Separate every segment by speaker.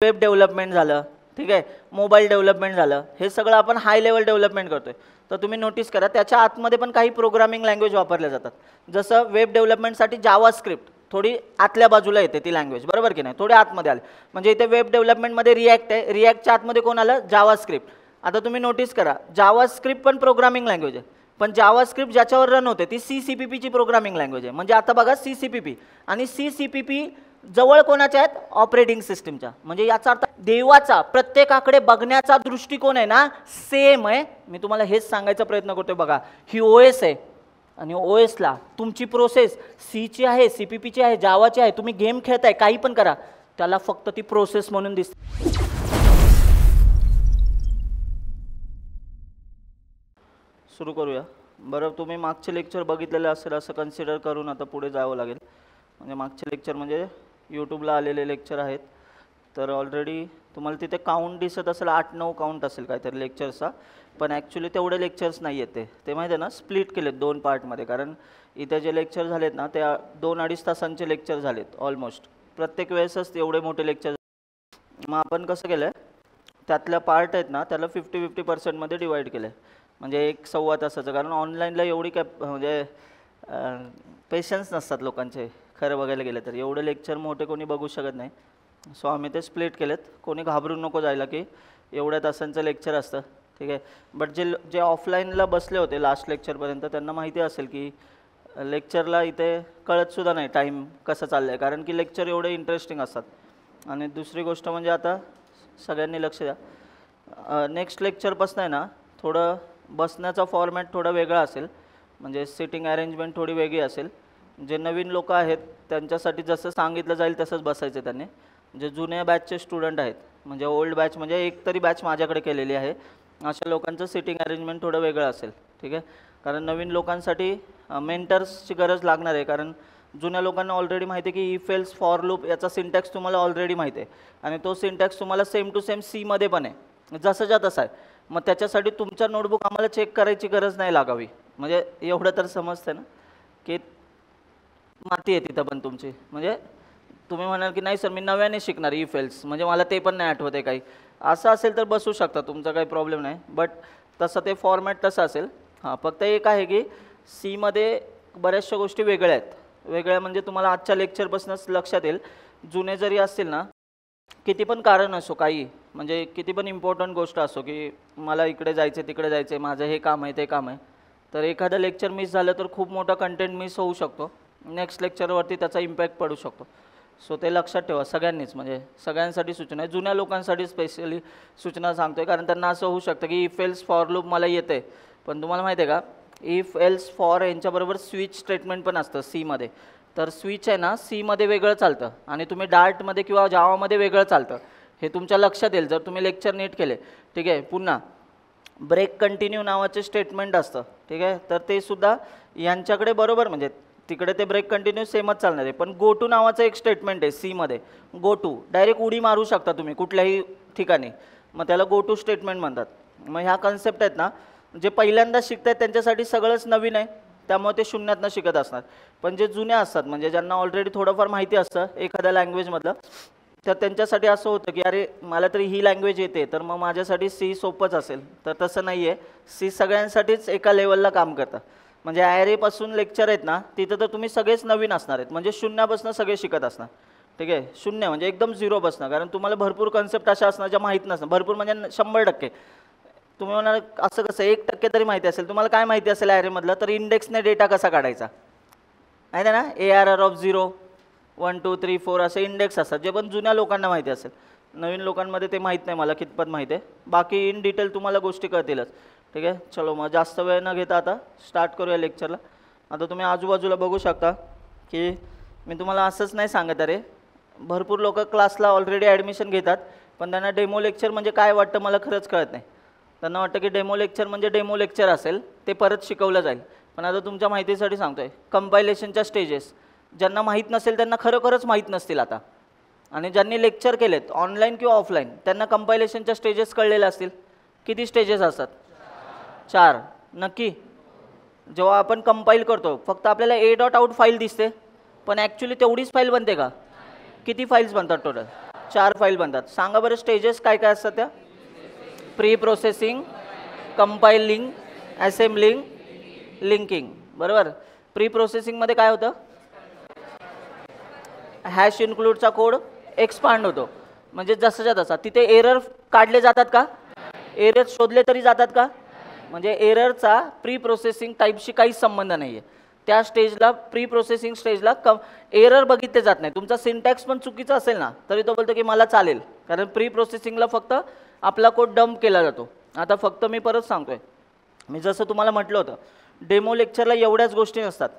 Speaker 1: Web development झालं, ठीक आहे, मोबाईल डेव्हलपमेंट झालं, हे सगळं आपण हाय लेवल डेव्हलपमेंट करतोय. तर तुम्ही नोटीस करा त्याच्या आतमध्ये पण काही प्रोग्रामिंग लँग्वेज वापरल्या जातात. जसं वेब डेव्हलपमेंटसाठी जावा स्क्रिप्ट थोडी आतल्या बाजूला येते ती लँग्वेज, बरोबर की नाही, थोडी आतमध्ये आले. म्हणजे इथे वेब डेव्हलपमेंटमध्ये रिॲक्ट आहे, रिॲक्टच्या आतमध्ये कोण आलं, जावा स्क्रिप्ट. आता तुम्ही नोटीस करा जावा स्क्रिप्ट पण प्रोग्रामिंग लँग्वेज आहे, पण जावा स्क्रिप्ट ज्याच्यावर रन होते ती CCPP प्रोग्रामिंग लँग्वेज आहे. म्हणजे आता बघा CCPP आणि CCPP जवळ कोणाच्या आहेत, ऑपरेटिंग सिस्टीमच्या. म्हणजे याचा अर्थ देवाचा प्रत्येकाकडे बघण्याचा दृष्टिकोन आहे ना सेम आहे. मी तुम्हाला हेच सांगायचा प्रयत्न करतोय. बघा ही OS आहे आणि OSला तुमची प्रोसेस Cची आहे, CPPची आहे, जावाची आहे. तुम्ही गेम खेळताय, काही पण करा, त्याला फक्त ती प्रोसेस म्हणून दिसते. सुरू करूया. बरं, तुम्ही मागचे लेक्चर बघितलेले असेल असं कन्सिडर करून आता पुढे जावं लागेल. म्हणजे मागचे लेक्चर म्हणजे यूट्यूबला आलेले लेक्चर आहेत. तर ऑलरेडी तुम्हाला तिथे काउंट दिसत असेल, 8-9 काउंट असेल काहीतरी लेक्चर्सचा, पण ॲक्च्युली तेवढे लेक्चर्स नाही आहेत ते माहिती आहे ना, स्प्लिट केलेत 2 पार्टमध्ये. कारण इथे जे लेक्चर झालेत ना ते 2-2.5 तासांचे लेक्चर झालेत ऑलमोस्ट. प्रत्येक वेळेसच एवढे मोठे लेक्चर. मग आपण कसं केलं आहे, त्यातल्या पार्ट आहेत ना त्याला 50-50% डिवाईड केलं आहे. म्हणजे 1-1.25 तासाचं. कारण ऑनलाईनला एवढी म्हणजे पेशन्स नसतात लोकांचे खरं बघायला गेलं तर. एवढे लेक्चर मोठे कोणी बघू शकत नाही. सो आम्ही ते स्प्लिट केलेत. कोणी घाबरून नको जायला की एवढ्या तासांचं लेक्चर असतं, ठीक आहे. बट जे ऑफलाईनला बसले होते लास्ट लेक्चरपर्यंत त्यांना माहिती असेल की लेक्चरला इथे कळतसुद्धा नाही टाईम कसं चाललं आहे, कारण की लेक्चर एवढे इंटरेस्टिंग असतात. आणि दुसरी गोष्ट म्हणजे आता सगळ्यांनी लक्ष द्या, नेक्स्ट लेक्चरपासून आहे ना थोडं बसण्याचा फॉर्मॅट थोडा वेगळा असेल. म्हणजे सिटिंग अरेंजमेंट थोडी वेगळी असेल. जे नवीन लोक आहेत त्यांच्यासाठी जसं सांगितलं जाईल तसंच बसायचं त्यांनी. जे जुन्या बॅचचे स्टुडंट आहेत, म्हणजे ओल्ड बॅच, म्हणजे एक तरी बॅच माझ्याकडे केलेली आहे, अशा लोकांचं सिटिंग अरेंजमेंट थोडं वेगळं असेल, ठीक आहे. कारण नवीन लोकांसाठी मेंटर्सची गरज लागणार आहे. कारण जुन्या लोकांना ऑलरेडी माहिती आहे की इफ एल्स फॉर लूप याचा सिंटॅक्स तुम्हाला ऑलरेडी माहिती आहे आणि तो सिंटॅक्स तुम्हाला सेम टू सेम Cमध्ये पण आहे, जसंच्या तसा आहे. मग त्याच्यासाठी तुमचा नोटबुक आम्हाला चेक करायची गरज नाही लागावी. म्हणजे एवढं तर समजतं ना की माती आहे तिथं पण तुमची. म्हणजे तुम्ही म्हणाल की नाही सर मी नव्याने शिकणार इफ एल्स, म्हणजे मला ते पण नाही आठवत आहे काही, असं असेल तर बसू शकता, तुमचा काही प्रॉब्लेम नाही. बट तसं ते फॉर्मॅट तसं असेल. हां, फक्त एक आहे की Cमध्ये बऱ्याचशा गोष्टी वेगळ्या आहेत. वेगळ्या म्हणजे तुम्हाला आजच्या लेक्चरपासूनच लक्षात येईल. जुने जरी असतील ना, किती पण कारण असो, काही म्हणजे किती पण इम्पॉर्टंट गोष्ट असो की मला इकडे जायचं आहे तिकडे जायचं आहे, माझं हे काम आहे ते काम आहे, तर एखादं लेक्चर मिस झालं तर खूप मोठा कंटेंट मिस होऊ शकतो. नेक्स्ट लेक्चरवरती त्याचा इम्पॅक्ट पडू शकतो. सो ते लक्षात ठेवा सगळ्यांनीच. म्हणजे सगळ्यांसाठी सूचना आहे, जुन्या लोकांसाठी स्पेशली सूचना सांगतो आहे. कारण त्यांना असं होऊ शकतं की इफ एल्स फॉर लूप मला येतं आहे, पण तुम्हाला माहिती आहे का इफ एल्स फॉर यांच्याबरोबर स्विच स्टेटमेंट पण असतं Cमध्ये. तर स्विच आहे ना Cमध्ये वेगळं चालतं आणि तुम्ही डार्टमध्ये किंवा जावामध्ये वेगळं चालतं. हे तुमच्या लक्षात येईल जर तुम्ही लेक्चर नीट केले, ठीक आहे. पुन्हा ब्रेक कंटिन्यू नावाचे स्टेटमेंट असतं, ठीक आहे. तर ते सुद्धा यांच्याकडे बरोबर, म्हणजे तिकडे ते ब्रेक कंटिन्यू सेमच चालणार आहे. पण गो टू नावाचं एक स्टेटमेंट आहे Cमध्ये. गो टू डायरेक्ट उडी मारू शकता तुम्ही कुठल्याही ठिकाणी, मग त्याला गो टू स्टेटमेंट म्हणतात. मग ह्या कन्सेप्ट आहेत ना, जे पहिल्यांदा शिकत आहेत त्यांच्यासाठी सगळंच नवीन आहे, त्यामुळे ते शून्यातनं शिकत असणार. पण जे जुन्या असतात, म्हणजे ज्यांना ऑलरेडी थोडंफार माहिती असतं एखाद्या लँग्वेजमधलं, तर त्यांच्यासाठी असं होतं की अरे मला तरी ही लँग्वेज येते तर मग माझ्यासाठी C सोपंच असेल. तर तसं नाही आहे. C सगळ्यांसाठीच एका लेवलला काम करतं. म्हणजे ॲरेपासून लेक्चर आहेत ना तिथं तर तुम्ही सगळेच नवीन असणार आहेत, म्हणजे शून्यापासून सगळे शिकत असणार, ठीक आहे. शून्य म्हणजे एकदम 0 बसणं. कारण तुम्हाला भरपूर कन्सेप्ट अशा असणार ज्या माहीत नसणार, भरपूर म्हणजे 100%. तुम्ही म्हणाल असं कसं 1% तरी माहिती असेल. तुम्हाला काय माहिती असेल ॲरेमधलं, तर इंडेक्सने डेटा कसा काढायचा माहिती आहे ना. ARR ऑफ 0, 1, 2, 3, 4 असे इंडेक्स असतात, जे पण जुन्या लोकांना माहिती असेल. नवीन लोकांमध्ये ते माहीत नाही मला कितपत माहिती आहे. बाकी इन डिटेल तुम्हाला गोष्टी कळतीलच, ठीक आहे. चलो मग जास्त वेळ न घेता आता स्टार्ट करूया लेक्चरला. आता तुम्ही आजूबाजूला बघू शकता की मी तुम्हाला असंच नाही सांगत. अरे भरपूर लोक क्लासला ऑलरेडी ॲडमिशन घेतात, पण त्यांना डेमो लेक्चर म्हणजे काय वाटतं मला खरंच कळत नाही. त्यांना वाटतं की डेमो लेक्चर म्हणजे डेमो लेक्चर असेल, ते परत शिकवलं जाईल. पण आता तुमच्या माहितीसाठी सांगतो आहे, कंपायलेशनच्या स्टेजेस ज्यांना माहीत नसेल त्यांना खरोखरच माहीत नसतील आता. आणि ज्यांनी लेक्चर केलेत ऑनलाईन किंवा ऑफलाईन त्यांना कंपायलेशनच्या स्टेजेस कळलेले असतील. किती स्टेजेस असतात? 4. नक्की? जेव्हा आपण कंपाईल करतो फक्त आपल्याला a.out फाईल दिसते, पण ॲक्च्युली तेवढीच फाईल बनते का? किती फाईल्स बनतात टोटल? 4 फाईल बनतात. सांगा बरं स्टेजेस काय काय असतात त्या? Pre processing, compiling, assembling, linking. बरोबर. प्री प्रोसेसिंगमध्ये काय होतं? हॅश इन्क्लूडचा कोड एक्सपांड होतो, म्हणजे जसंच्या तसा. तिथे एरर काढले जातात का? एरर शोधले तरी जातात का? म्हणजे एररचा प्री प्रोसेसिंग टाईपशी काहीच संबंध नाही आहे. त्या स्टेजला, प्री प्रोसेसिंग स्टेजला एरर बघितले जात नाही. तुमचा सिंटॅक्स पण चुकीचा असेल ना तरी तो बोलतो की मला चालेल, कारण प्री प्रोसेसिंगला फक्त आपला कोड डंप केला जातो. आता फक्त मी परत सांगतोय, मी जसं तुम्हाला म्हटलं होतं डेमो लेक्चरला एवढ्याच गोष्टी नसतात.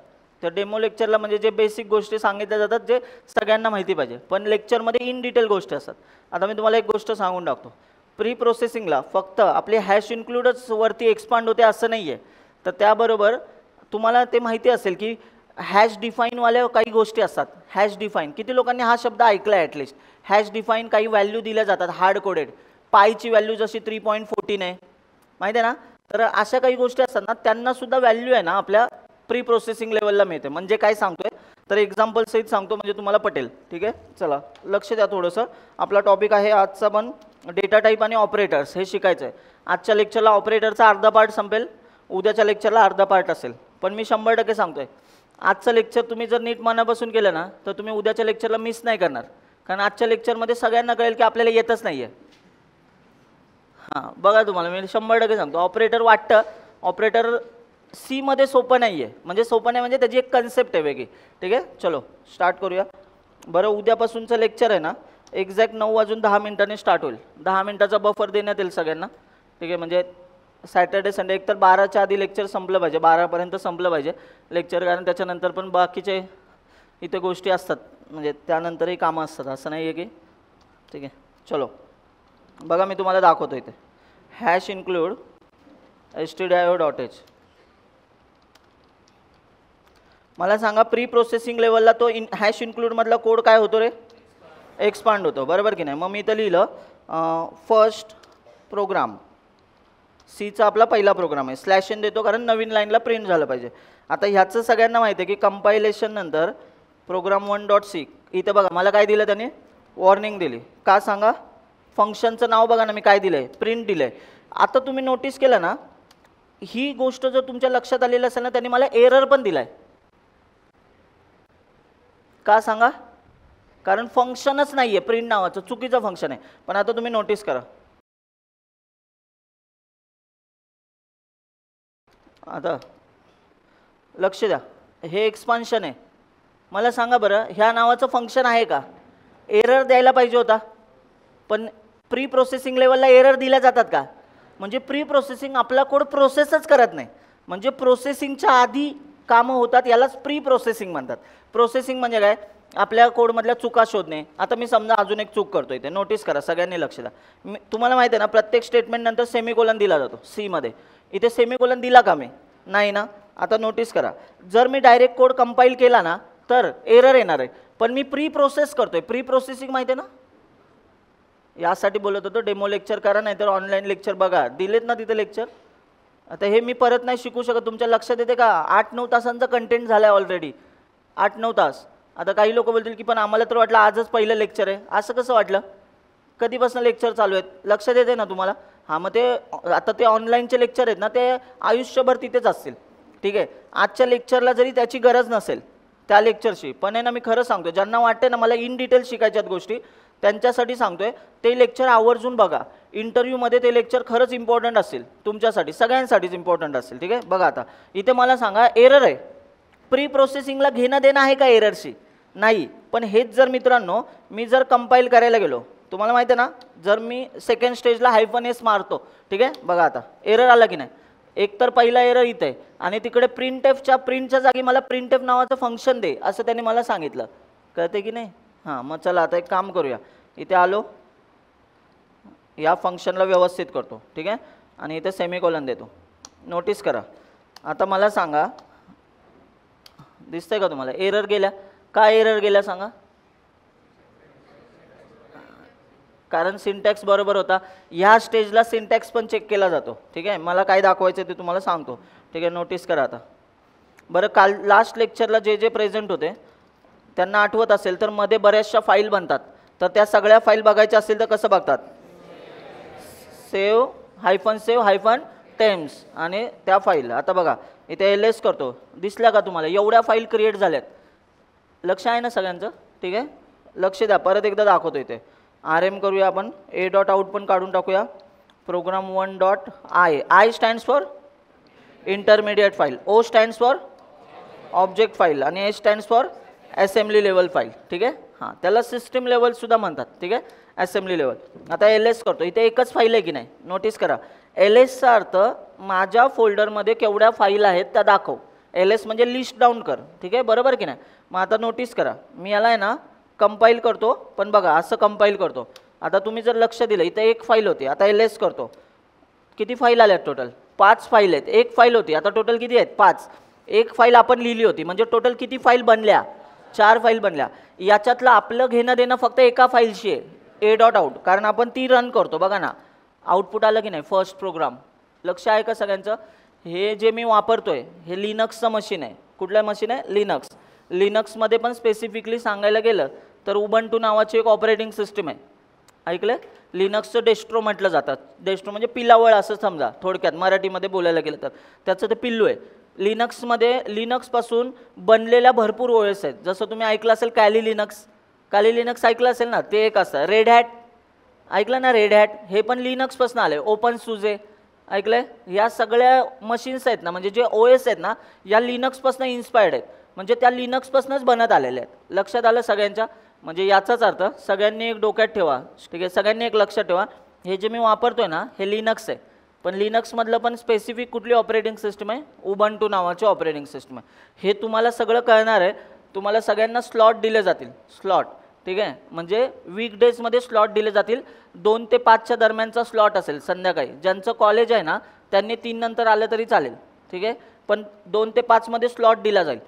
Speaker 1: तर डेमो लेक्चरला म्हणजे जे बेसिक गोष्टी सांगितल्या जातात जे सगळ्यांना माहिती पाहिजे, पण लेक्चरमध्ये इन डिटेल गोष्टी असतात. आता मी तुम्हाला एक गोष्ट सांगून टाकतो. प्री प्रोसेसिंगला फक्त आपले हॅश इन्क्लूडच वरती एक्सपांड होते असं नाही आहे. तर त्याबरोबर तुम्हाला ते माहिती असेल की हॅश डिफाईनवाल्या काही गोष्टी असतात. हॅश डिफाईन, किती लोकांनी हा शब्द ऐकला आहे ॲटलिस्ट? हॅश डिफाईन काही व्हॅल्यू दिल्या जातात हार्ड कोडेड. पायची व्हॅल्यू जशी 3.14 आहे, माहिती आहे ना? तर अशा काही गोष्टी असतात ना, त्यांना सुद्धा व्हॅल्यू आहे ना आपल्या प्री प्रोसेसिंग लेवलला मिळते. म्हणजे काय सांगतोय तर एक्झाम्पल सहित सांगतो म्हणजे तुम्हाला पटेल. ठीक आहे, चला लक्ष द्या थोडंसं. आपला टॉपिक आहे आजचा पण डेटा टाईप आणि ऑपरेटर्स, हे शिकायचं आहे. आजच्या लेक्चरला ऑपरेटरचा अर्धा पार्ट संपेल, उद्याच्या लेक्चरला अर्धा पार्ट असेल. पण मी 100% सांगतोय, आजचं लेक्चर तुम्ही जर नीट मनापासून केलं ना तर तुम्ही उद्याच्या लेक्चरला मिस नाही करणार. कारण आजच्या लेक्चरमध्ये सगळ्यांना कळेल की आपल्याला येतच नाही आहे. हां बघा, तुम्हाला मी 100% सांगतो. ऑपरेटर वाटतं ऑपरेटर सी मध्ये सोपं नाही आहे, म्हणजे सोपं नाही म्हणजे त्याची एक कन्सेप्ट आहे वेगळी. ठीक आहे, चलो स्टार्ट करूया. बरं, उद्यापासूनचं लेक्चर आहे ना एक्झॅक्ट 9:10 स्टार्ट होईल. 10 मिनिटाचा बफर देण्यात येईल सगळ्यांना. ठीक आहे, म्हणजे सॅटर्डे संडे एकतर 12च्या आधी लेक्चर संपलं पाहिजे, 12पर्यंत संपलं पाहिजे लेक्चर, कारण त्याच्यानंतर पण बाकीचे इथे गोष्टी असतात, म्हणजे त्यानंतरही कामं असतात, असं नाही आहे की. ठीक आहे, चलो बघा मी तुम्हाला दाखवतो इथे. Hash include stdio.h. मला सांगा प्री प्रोसेसिंग लेवलला तो हॅश इन्क्लूडमधला कोड काय होतो रे? एक्सपांड होतो, बरोबर की नाही? मग मी इथं लिहिलं फर्स्ट प्रोग्राम, सीचा आपला पहिला प्रोग्राम आहे. /n देतो कारण नवीन लाईनला प्रिंट झालं पाहिजे. आता ह्याचं सगळ्यांना माहिती आहे की कंपायलेशन नंतर प्रोग्राम 1.c, इथे बघा मला काय दिलं त्याने? वॉर्निंग दिली. का सांगा? फंक्शनचं नाव बघा ना मी काय दिलं आहे? प्रिंट दिलं आहे. आता तुम्ही नोटीस केलं ना, ही गोष्ट जर तुमच्या लक्षात आलेली असेल ना, त्यांनी मला एरर पण दिला आहे. का सांगा? कारण फंक्शनच नाही आहे प्रिंट नावाचं, चुकीचं फंक्शन आहे. पण आता तुम्ही नोटीस करा, आता लक्ष द्या, हे एक्सपान्शन आहे. मला सांगा बरं, ह्या नावाचं फंक्शन आहे का? एरर द्यायला पाहिजे होता, पण प्री प्रोसेसिंग लेवलला एरर दिल्या जातात का? म्हणजे प्री प्रोसेसिंग आपला कोड प्रोसेसच करत नाही, म्हणजे प्रोसेसिंगच्या आधी कामं होतात, यालाच प्री प्रोसेसिंग म्हणतात. प्रोसेसिंग म्हणजे काय? आपल्या कोडमधल्या चुका शोधणे. आता मी समजा अजून एक चूक करतो इथे, नोटीस करा सगळ्यांनी लक्ष द्या. तुम्हाला माहिती आहे ना प्रत्येक स्टेटमेंट नंतर सेमीकोलन दिला जातो सीमध्ये. इथे सेमीकोलन दिला का मी? नाही ना. आता नोटीस करा, जर मी डायरेक्ट कोड कंपाईल केला ना तर एरर येणार आहे, पण मी प्री प्रोसेस करतोय. प्री प्रोसेसिंग माहिती आहे ना, यासाठी बोलत होतो डेमो लेक्चर करा, नाहीतर ऑनलाईन लेक्चर बघा, दिलेत ना तिथे लेक्चर. आता हे मी परत नाही शिकू शकत, तुमच्या लक्षात येते का? 8-9 तासांचा कंटेंट झाला आहे ऑलरेडी, 8-9 तास. आता काही लोक बोलतील की पण आम्हाला तर वाटलं आजच पहिलं लेक्चर आहे. असं कसं वाटलं? कधीपासून लेक्चर चालू आहेत? लक्षात येते ना तुम्हाला? हां, मग ते आता ते ऑनलाईनचे लेक्चर आहेत ना, ते आयुष्यभर तिथेच असतील. ठीक आहे, आजच्या लेक्चरला जरी त्याची गरज नसेल त्या लेक्चरशी, पण आहे ना मी खरं सांगतो, ज्यांना वाटते ना मला इन डिटेल शिकायच्यात गोष्टी, त्यांच्यासाठी सांगतोय ते लेक्चर आवर्जून बघा. इंटरव्ह्यूमध्ये ते लेक्चर खरंच इम्पॉर्टंट असेल तुमच्यासाठी, सगळ्यांसाठीच इम्पॉर्टंट असेल. ठीक आहे, बघा आता इथे मला सांगा एरर आहे. प्री प्रोसेसिंगला घेणं देणं आहे का एररशी? नाही. पण हेच जर मित्रांनो मी जर कंपाईल करायला गेलो, तुम्हाला माहिती आहे ना, जर मी सेकंड स्टेजला -s मारतो, ठीक आहे, बघा आता एरर आला की नाही? एक तर पहिला एरर इथे आहे आणि तिकडे प्रिंटच्या जागी मला printf नावाचं फंक्शन दे असं त्यांनी मला सांगितलं. कळते की नाही? हां, मग चला आता एक काम करूया. इथे आलो, या फंक्शनला व्यवस्थित करतो. ठीक आहे, आणि इथे सेमीकोलन देतो. नोटीस करा, आता मला सांगा दिसतंय का तुम्हाला? एरर गेल्या. काय एरर गेल्या सांगा? कारण सिंटॅक्स बरोबर होता. ह्या स्टेजला सिंटॅक्स पण चेक केला जातो. ठीक आहे, मला काय दाखवायचं ते तुम्हाला सांगतो. ठीक आहे, नोटीस करा आता. बरं, काल लास्ट लेक्चरला जे प्रेझेंट होते त्यांना आठवत असेल तर मध्ये बऱ्याचशा फाईल बनतात. तर त्या सगळ्या फाईल बघायच्या असतील तर कसं बघतात? सेव्ह हायफन टेम्स आणि त्या फाईल. आता बघा इथे ls करतो, दिसल्या का तुम्हाला? एवढ्या फाईल क्रिएट झाल्यात. लक्ष आहे ना सगळ्यांचं? ठीक आहे, लक्ष द्या. परत एकदा दाखवतो. इथे rm करूया आपण, a.out पण काढून टाकूया. Program 1.i, i stands for intermediate file, o stands for object file आणि s stands for assembly level file. ठीक आहे, हां, त्याला सिस्टीम लेवल सुद्धा म्हणतात. ठीक आहे, असेंब्ली लेवल. आता ls करतो. इथे एकच फाईल आहे की नाही? नोटीस करा. ls चा अर्थ माझ्या फोल्डरमध्ये केवढ्या फाईल आहेत त्या दाखव. ls म्हणजे लिस्ट डाऊन कर. ठीक आहे, बरोबर की नाही? मग आता नोटीस करा, मी याला आहे ना कंपाईल करतो, पण बघा असं कंपाईल करतो. आता तुम्ही जर लक्ष दिलं, इथे एक फाईल होती, आता ls करतो. किती फाईल आल्यात टोटल? 5 फाईल आहेत. एक फाईल होती, आता टोटल किती आहेत? 5. एक फाईल आपण लिहिली होती, म्हणजे टोटल किती फाईल बनल्या? 4 फाईल बनल्या. याच्यातलं आपलं घेणं देणं फक्त एका फाईलशी आहे, a.out, कारण आपण ती रन करतो. बघा ना आउटपुट आलं की नाही? First program. लक्ष आहे का सगळ्यांचं? हे जे मी वापरतोय हे लिनक्सचं मशीन आहे. कुठलं मशीन आहे? लिनक्स. लिनक्समध्ये पण स्पेसिफिकली सांगायला गेलं तर उबंटू नावाची एक ऑपरेटिंग सिस्टीम आहे. ऐकलं? लिनक्सचं डेस्ट्रो म्हटलं जातं. डेस्ट्रो म्हणजे पिलावळ असं समजा थोडक्यात, मराठीमध्ये बोलायला गेलं तर. त्याचं ते पिल्लू आहे. लिनक्समध्ये लिनक्सपासून बनलेल्या भरपूर OS आहेत. जसं तुम्ही ऐकलं असेल कॅली लिनक्स ऐकलं असेल ना, ते एक असतं. रेड हॅट ऐकलं ना? रेड हॅट हे पण लिनक्सपासून आले. ओपन सुजे ऐकलंय? या सगळ्या मशीन्स आहेत ना, म्हणजे जे OS आहेत ना, या लिनक्सपासून इन्स्पायर्ड आहेत. म्हणजे त्या लिनक्सपासूनच बनत आलेल्या आहेत. लक्षात आलं सगळ्यांच्या? म्हणजे याचाच अर्थ सगळ्यांनी एक डोक्यात ठेवा. ठीक आहे, सगळ्यांनी एक लक्षात ठेवा, हे जे मी वापरतोय ना हे लिनक्स आहे, पण लिनक्समधलं पण स्पेसिफिक कुठली ऑपरेटिंग सिस्टम आहे? उबंटू नावाची ऑपरेटिंग सिस्टम आहे. हे तुम्हाला सगळं कळणार आहे. तुम्हाला सगळ्यांना स्लॉट दिले जातील. स्लॉट, ठीक आहे, म्हणजे वीकडेजमध्ये स्लॉट दिले जातील. 2 ते 5च्या दरम्यानचा स्लॉट असेल संध्याकाळी. ज्यांचं कॉलेज आहे ना त्यांनी 3 नंतर आलं तरी चालेल. ठीक आहे, पण 2 ते 5मध्ये स्लॉट दिला जाईल.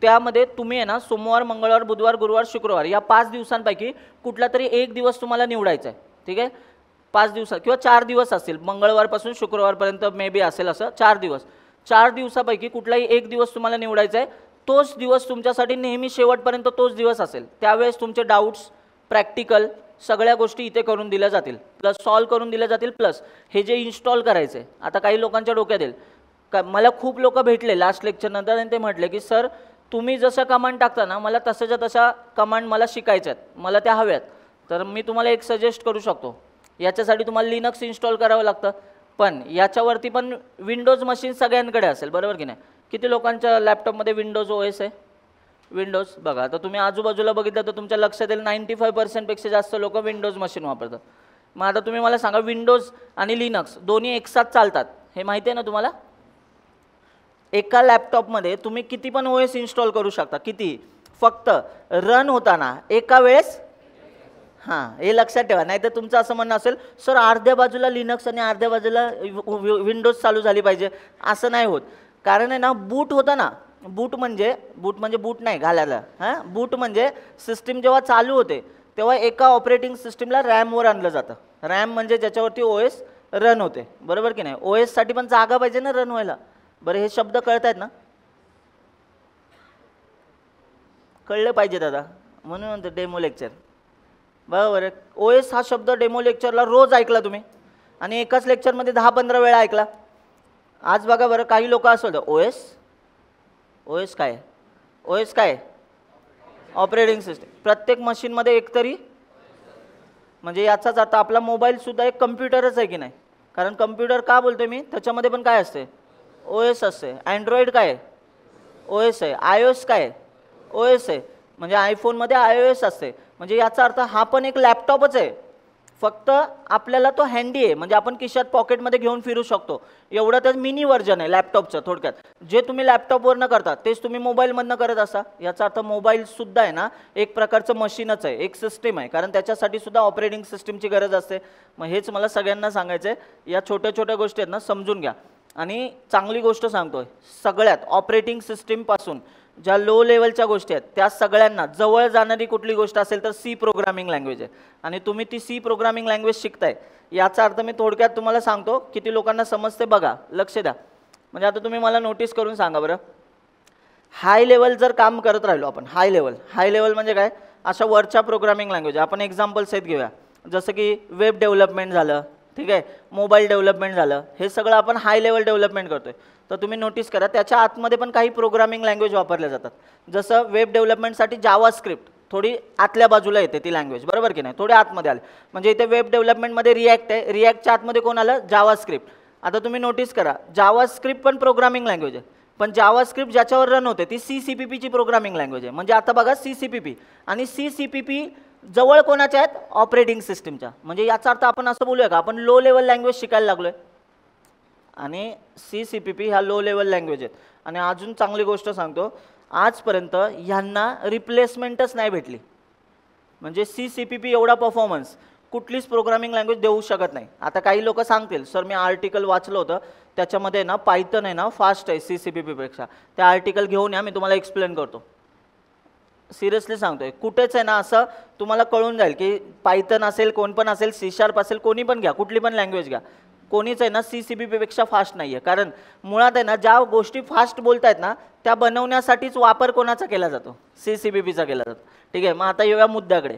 Speaker 1: त्यामध्ये तुम्ही आहे ना सोमवार, मंगळवार, बुधवार, गुरुवार, शुक्रवार या 5 दिवसांपैकी कुठला तरी एक दिवस तुम्हाला निवडायचा आहे. ठीक आहे, 5 दिवसात किंवा 4 दिवस असतील, मंगळवारपासून शुक्रवारपर्यंत मे बी असेल असं 4 दिवस. 4 दिवसापैकी कुठलाही एक दिवस तुम्हाला निवडायचा आहे. तोच दिवस तुमच्यासाठी नेहमी शेवटपर्यंत तोच दिवस असेल. त्यावेळेस तुमचे डाऊट्स, प्रॅक्टिकल सगळ्या गोष्टी इथे करून दिल्या जातील, प्लस सॉल्व करून दिल्या जातील. प्लस हे जे इन्स्टॉल करायचं आहे, आता काही लोकांच्या डोक्यात येईल का, मला खूप लोक भेटले लास्ट लेक्चरनंतर आणि ते म्हटले की सर तुम्ही जसं कमांड टाकता ना, मला तशाच्या तशा कमांड मला शिकायच्यात, मला त्या हव्यात. तर मी तुम्हाला एक सजेस्ट करू शकतो. याच्यासाठी तुम्हाला लिनक्स इन्स्टॉल करावं लागतं, पण याच्यावरती पण विंडोज मशीन सगळ्यांकडे असेल, बरोबर की नाही? किती लोकांच्या लॅपटॉपमध्ये विंडोज OS आहे? विंडोज बघा, आता तुम्ही आजूबाजूला बघितलं तर तुमच्या लक्षात येईल 95% पेक्षा जास्त लोक विंडोज मशीन वापरतात. मग आता तुम्ही मला सांगा, विंडोज आणि लिनक्स दोन्ही एकसाथ चालतात हे माहिती आहे ना तुम्हाला? एका लॅपटॉपमध्ये तुम्ही किती पण OS इन्स्टॉल करू शकता. किती? फक्त रन होताना एका वेळेस. हां, हे लक्षात ठेवा. नाही तर तुमचं असं म्हणणं असेल सर अर्ध्या बाजूला लिनक्स आणि अर्ध्या बाजूला विंडोज चालू झाली पाहिजे. असं नाही होत. कारण आहे ना, बूट होतं ना, बूट म्हणजे बूट नाही घालायला. हां, बूट म्हणजे सिस्टीम जेव्हा चालू होते तेव्हा एका ऑपरेटिंग सिस्टीमला रॅमवर आणलं जातं. रॅम म्हणजे ज्याच्यावरती OS रन होते, बरोबर की नाही? OS साठी पण जागा पाहिजे ना रन व्हायला. बरं, हे शब्द कळत आहेत ना? कळले पाहिजे दादा, म्हणून म्हणतो डेमो लेक्चर. बरोबर आहे. OS हा शब्द डेमो लेक्चरला रोज ऐकला तुम्ही आणि एकाच लेक्चरमध्ये 10-15 वेळा ऐकला. आज बघा बरं, काही लोक असं होतं OS काय? OS काय? Operating system. प्रत्येक मशीनमध्ये एकतरी, म्हणजे याचाच अर्थ आपला मोबाईलसुद्धा एक कम्प्युटरच आहे की नाही? कारण कम्प्युटर का बोलतोय मी, त्याच्यामध्ये पण काय असते? OS असते. अँड्रॉइड काय? OS आहे. iOS काय? OS आहे. म्हणजे आयफोनमध्ये iOS असते. म्हणजे याचा अर्थ हा पण एक लॅपटॉपच आहे, फक्त आपल्याला तो हँडी आहे, म्हणजे आपण खिशात पॉकेटमध्ये घेऊन फिरू शकतो. एवढं तर मिनी व्हर्जन आहे लॅपटॉपचं. थोडक्यात जे तुम्ही लॅपटॉपवरनं करता तेच तुम्ही मोबाईलमधनं करत असा. याचा अर्थ मोबाईलसुद्धा आहे ना एक प्रकारचं मशीनच आहे, एक सिस्टीम आहे, कारण त्याच्यासाठी सुद्धा ऑपरेटिंग सिस्टीमची गरज असते. मग हेच मला सगळ्यांना सांगायचं आहे. या छोट्या छोट्या गोष्टी आहेत ना समजून घ्या. आणि चांगली गोष्ट सांगतोय, सगळ्यात ऑपरेटिंग सिस्टीमपासून ज्या लो लेवलच्या गोष्टी आहेत त्या सगळ्यांना जवळ जाणारी कुठली गोष्ट असेल तर C प्रोग्रामिंग लँग्वेज आहे. आणि तुम्ही ती C प्रोग्रामिंग लँग्वेज शिकताय, याचा अर्थ मी थोडक्यात तुम्हाला सांगतो, किती लोकांना समजते बघा, लक्ष द्या. म्हणजे आता तुम्ही मला नोटीस करून सांगा बरं, हाय लेवल जर काम करत राहिलो आपण, हाय लेवल म्हणजे काय? अशा वरच्या प्रोग्रामिंग लँग्वेज आपण एक्झाम्पल सहित घेऊया. जसं की वेब डेव्हलपमेंट झालं, ठीक आहे, मोबाईल डेव्हलपमेंट झालं, हे सगळं आपण हाय लेवल डेव्हलपमेंट करतोय. तर तुम्ही नोटीस करा त्याच्या आतमध्ये पण काही प्रोग्रामिंग लँग्वेज वापरल्या जातात. जसं वेब डेव्हलपमेंटसाठी जावा स्क्रिप्ट थोडी आतल्या बाजूला येते ती लँग्वेज, बरोबर की नाही, थोडी आतमध्ये आले. म्हणजे इथे वेब डेव्हलपमेंटमध्ये रिॲक्ट आहे, रिॲक्टच्या आतमध्ये कोण आलं, जावा स्क्रिप्ट. आता तुम्ही नोटीस करा जावा स्क्रिप्ट पण प्रोग्रामिंग लँग्वेज आहे, पण जावा स्क्रिप्ट ज्याच्यावर रन होते ती CCPP ची प्रोग्रामिंग लँग्वेज आहे. म्हणजे आता बघा CCPP आणि CCPP जवळ कोणाच्या आहेत, ऑपरेटिंग सिस्टीमच्या. म्हणजे याचा अर्थ आपण असं बोलूया का आपण लो लेवल लँग्वेज शिकायला लागलोय आणि CCPP ह्या लो लेवल लँग्वेज आहेत. आणि अजून चांगली गोष्ट सांगतो, आजपर्यंत ह्यांना रिप्लेसमेंटच नाही भेटली. म्हणजे CCPP एवढा परफॉर्मन्स कुठलीच प्रोग्रामिंग लँग्वेज देऊ शकत नाही. आता काही लोक सांगतील सर मी आर्टिकल वाचलं होतं त्याच्यामध्ये ना पायथन आहे ना फास्ट आहे CCPP पेक्षा, त्या आर्टिकल घेऊन या, मी तुम्हाला एक्सप्लेन करतो. सिरियसली सांगतोय, कुठेच आहे ना असं तुम्हाला कळून जाईल की पायथन असेल, कोण पण असेल, C# असेल, कोणी पण घ्या, कुठली पण लँग्वेज घ्या, कोणीच आहे ना CCPP पेक्षा फास्ट नाही आहे. कारण मुळात आहे ना ज्या गोष्टी फास्ट बोलतायत ना त्या बनवण्यासाठीच वापर कोणाचा केला जातो, CCPPचा केला जातो. ठीक आहे, मग आता येऊया मुद्द्याकडे.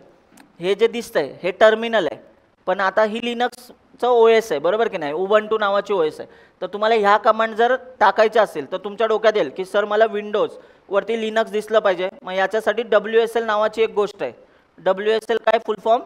Speaker 1: हे जे दिसतंय हे टर्मिनल आहे, पण आता ही लिनक्सचं OS आहे, बरोबर की नाही, उबंटू नावाची OS आहे. तर तुम्हाला ह्या कमांड जर टाकायच्या असेल तर तुमच्या डोक्यात येईल की सर मला विंडोज वरती लिनक्स दिसलं पाहिजे. मग याच्यासाठी WSL नावाची एक गोष्ट आहे. WSL काय फुल form,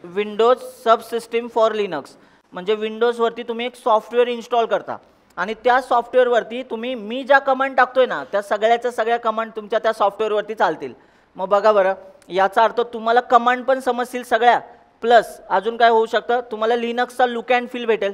Speaker 1: Windows sub system for Linux. म्हणजे विंडोजवरती तुम्ही एक सॉफ्टवेअर इन्स्टॉल करता आणि त्या सॉफ्टवेअरवरती तुम्ही मी ज्या कमांड टाकतोय ना त्या सगळ्याच्या सगळ्या कमांड तुमच्या त्या सॉफ्टवेअरवरती चालतील. मग बघा बरं, याचा अर्थ तुम्हाला कमांड पण समजतील सगळ्या, प्लस अजून काय होऊ शकतं, तुम्हाला लिनक्सचा लुक अँड फील भेटेल.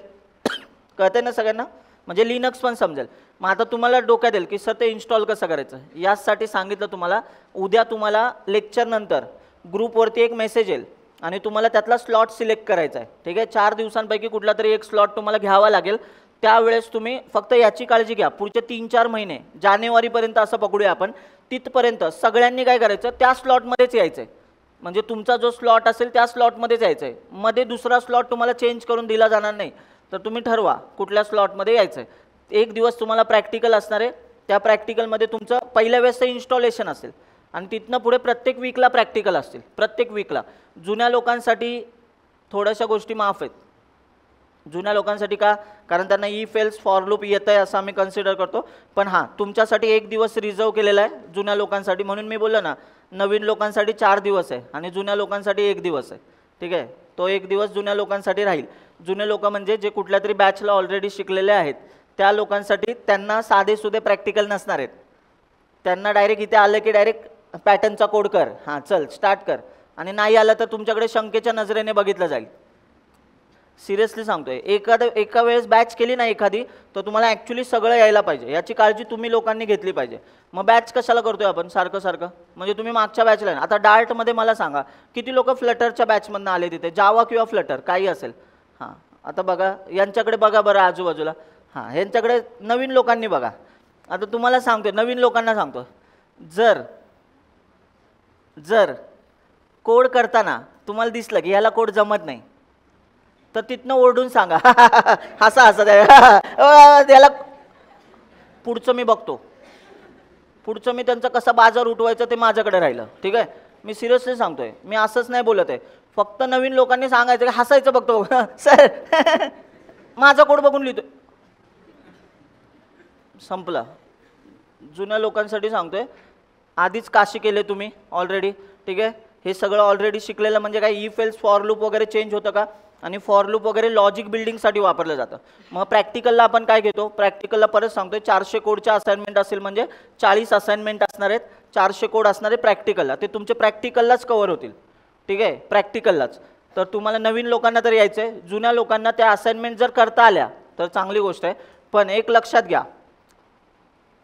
Speaker 1: कळतंय ना सगळ्यांना, म्हणजे लिनक्स पण समजेल. मग आता तुम्हाला डोक्यात येईल की सर ते इन्स्टॉल कसं करायचं. यासाठी सांगितलं तुम्हाला, उद्या तुम्हाला लेक्चर नंतर ग्रुपवरती एक मेसेज येईल आणि तुम्हाला त्यातला स्लॉट सिलेक्ट करायचा आहे. ठीक आहे, 4 दिवसांपैकी कुठला तरी एक स्लॉट तुम्हाला घ्यावा लागेल. त्यावेळेस तुम्ही फक्त याची काळजी घ्या, पुढचे 3-4 महिने जानेवारीपर्यंत असं पकडूया आपण, तिथपर्यंत सगळ्यांनी काय करायचं, त्या स्लॉटमध्येच यायचं आहे. म्हणजे तुमचा जो स्लॉट असेल त्या स्लॉटमध्येच यायचं आहे. मध्ये दुसरा स्लॉट तुम्हाला चेंज करून दिला जाणार नाही. तर तुम्ही ठरवा कुठल्या स्लॉटमध्ये यायचं आहे. एक दिवस तुम्हाला प्रॅक्टिकल असणार आहे, त्या प्रॅक्टिकलमध्ये तुमचं पहिल्या वेळेसचं इन्स्टॉलेशन असेल आणि तिथनं पुढे प्रत्येक वीकला प्रॅक्टिकल असतील, प्रत्येक वीकला. जुन्या लोकांसाठी थोड्याशा गोष्टी माफ आहेत. जुन्या लोकांसाठी का, कारण त्यांना इफ एल्स फॉर लूप येतं आहे असं आम्ही कन्सिडर करतो. पण हां, तुमच्यासाठी एक दिवस रिझर्व केलेला आहे जुन्या लोकांसाठी. म्हणून मी बोललो ना, नवीन लोकांसाठी 4 दिवस आहे आणि जुन्या लोकांसाठी 1 दिवस आहे. ठीक आहे, तो 1 दिवस जुन्या लोकांसाठी राहील. जुने लोक म्हणजे जे कुठल्या तरी बॅचला ऑलरेडी शिकलेले आहेत त्या लोकांसाठी, त्यांना साधे सुधे प्रॅक्टिकल नसणार आहेत. त्यांना डायरेक्ट इथे आलं की डायरेक्ट पॅटर्नचा कोड कर, हां चल स्टार्ट कर, आणि नाही आलं तर तुमच्याकडे शंकेच्या नजरेने बघितलं जाईल. सिरियसली सांगतोय, एका वेळेस बॅच केली ना एखादी तर तुम्हाला ॲक्च्युली सगळं यायला पाहिजे, याची काळजी तुम्ही लोकांनी घेतली पाहिजे. मग बॅच कशाला करतोय आपण सारखं सारखं, म्हणजे तुम्ही मागच्या बॅचला. आता डार्टमध्ये मला सांगा किती लोक फ्लटरच्या बॅचमधनं आले तिथे, जावा किंवा फ्लटर काही असेल. हां, आता बघा यांच्याकडे बघा बरं आजूबाजूला, हां यांच्याकडे नवीन लोकांनी बघा. आता तुम्हाला सांगतो, नवीन लोकांना सांगतो, जर कोड करताना तुम्हाला दिसलं की याला कोड जमत नाही तर तिथनं ओरडून सांगा हसा त्याला पुढचं मी बघतो, पुढचं मी त्यांचं कसं बाजार उठवायचं ते माझ्याकडे राहिलं. ठीक आहे, मी सिरियसली सांगतोय, मी असंच नाही बोलत आहे. फक्त नवीन लोकांनी सांगायचं की हसायचं बघतो सर माझा कोड बघून लिहितो, संपला. जुन्या लोकांसाठी सांगतोय, आधीच काशी केले तुम्ही ऑलरेडी. ठीक आहे, हे सगळं ऑलरेडी शिकलेलं. म्हणजे काय इफ एल्स फॉर लूप वगैरे चेंज होतं का, आणि फॉर लूप वगैरे लॉजिक बिल्डिंगसाठी वापरलं जातं. मग प्रॅक्टिकलला आपण काय घेतो, प्रॅक्टिकलला परत सांगतोय 400 कोडच्या असाइनमेंट असेल म्हणजे 40 असाइनमेंट असणार आहेत, 400 कोड असणार आहे प्रॅक्टिकलला, ते तुमचे प्रॅक्टिकललाच कव्हर होतील. ठीक आहे, प्रॅक्टिकललाच. तर तुम्हाला नवीन लोकांना तर यायचं आहे, जुन्या लोकांना त्या असाइनमेंट जर करता आल्या तर चांगली गोष्ट आहे. पण एक लक्षात घ्या,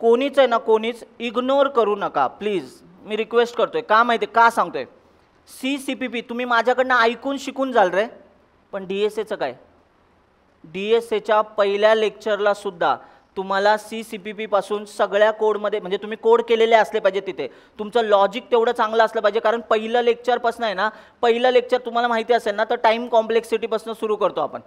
Speaker 1: कोणीच आहे ना कोणीच इग्नोर करू नका प्लीज, मी रिक्वेस्ट करतोय. का माहिती का सांगतोय, CCPP तुम्ही माझ्याकडनं ऐकून शिकून जाल रे, पण DSAचं काय, DSAच्या पहिल्या लेक्चरला सुद्धा तुम्हाला CCPP पासून सगळ्या कोडमध्ये, म्हणजे तुम्ही कोड केलेले असले पाहिजे, तिथे तुमचं लॉजिक तेवढं चांगलं असलं पाहिजे. कारण पहिलं लेक्चरपासून आहे ना, पहिलं लेक्चर तुम्हाला माहिती असेल ना तर टाईम कॉम्प्लेक्सिटीपासून सुरू करतो आपण.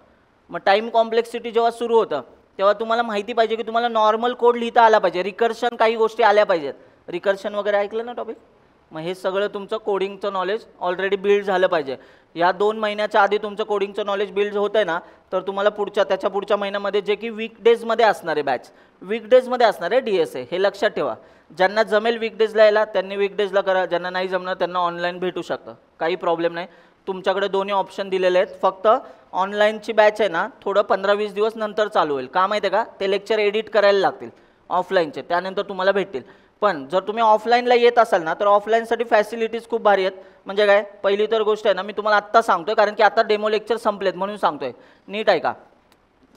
Speaker 1: मग टाईम कॉम्प्लेक्सिटी जेव्हा सुरू होतं तेव्हा तुम्हाला माहिती पाहिजे की तुम्हाला नॉर्मल कोड लिहिता आला पाहिजे, रिकर्शन काही गोष्टी आल्या पाहिजेत. रिकर्शन वगैरे ऐकलं ना टॉपिक, मग हे सगळं तुमचं कोडिंगचं नॉलेज ऑलरेडी बिल्ड झालं पाहिजे. या 2 महिन्याच्या आधी तुमचं कोडिंगचं नॉलेज बिल्ड होतं आहे ना, तर तुम्हाला त्याच्या पुढच्या महिन्यामध्ये जे की वीकडेजमध्ये असणार आहे बॅच, वीकडेजमध्ये असणार आहे DSA, हे लक्षात ठेवा. ज्यांना जमेल वीकडेजला यायला त्यांनी वीकडेजला करा, ज्यांना नाही जमणार त्यांना ऑनलाईन भेटू शकतं, काही प्रॉब्लेम नाही. तुमच्याकडे दोन्ही ऑप्शन दिलेले आहेत. फक्त ऑनलाईनची बॅच आहे ना, थोडं 15-20 दिवस नंतर चालू होईल. का माहिती आहे का, ते लेक्चर एडिट करायला लागतील ऑफलाईनचे, त्यानंतर तुम्हाला भेटतील. पण जर तुम्ही ऑफलाईनला येत असाल ना, तर ऑफलाईनसाठी फॅसिलिटीज खूप भारी आहेत. म्हणजे काय, पहिली तर गोष्ट आहे ना, मी तुम्हाला आत्ता सांगतोय कारण की आता डेमो लेक्चर संपलेत म्हणून सांगतोय, नीट ऐका.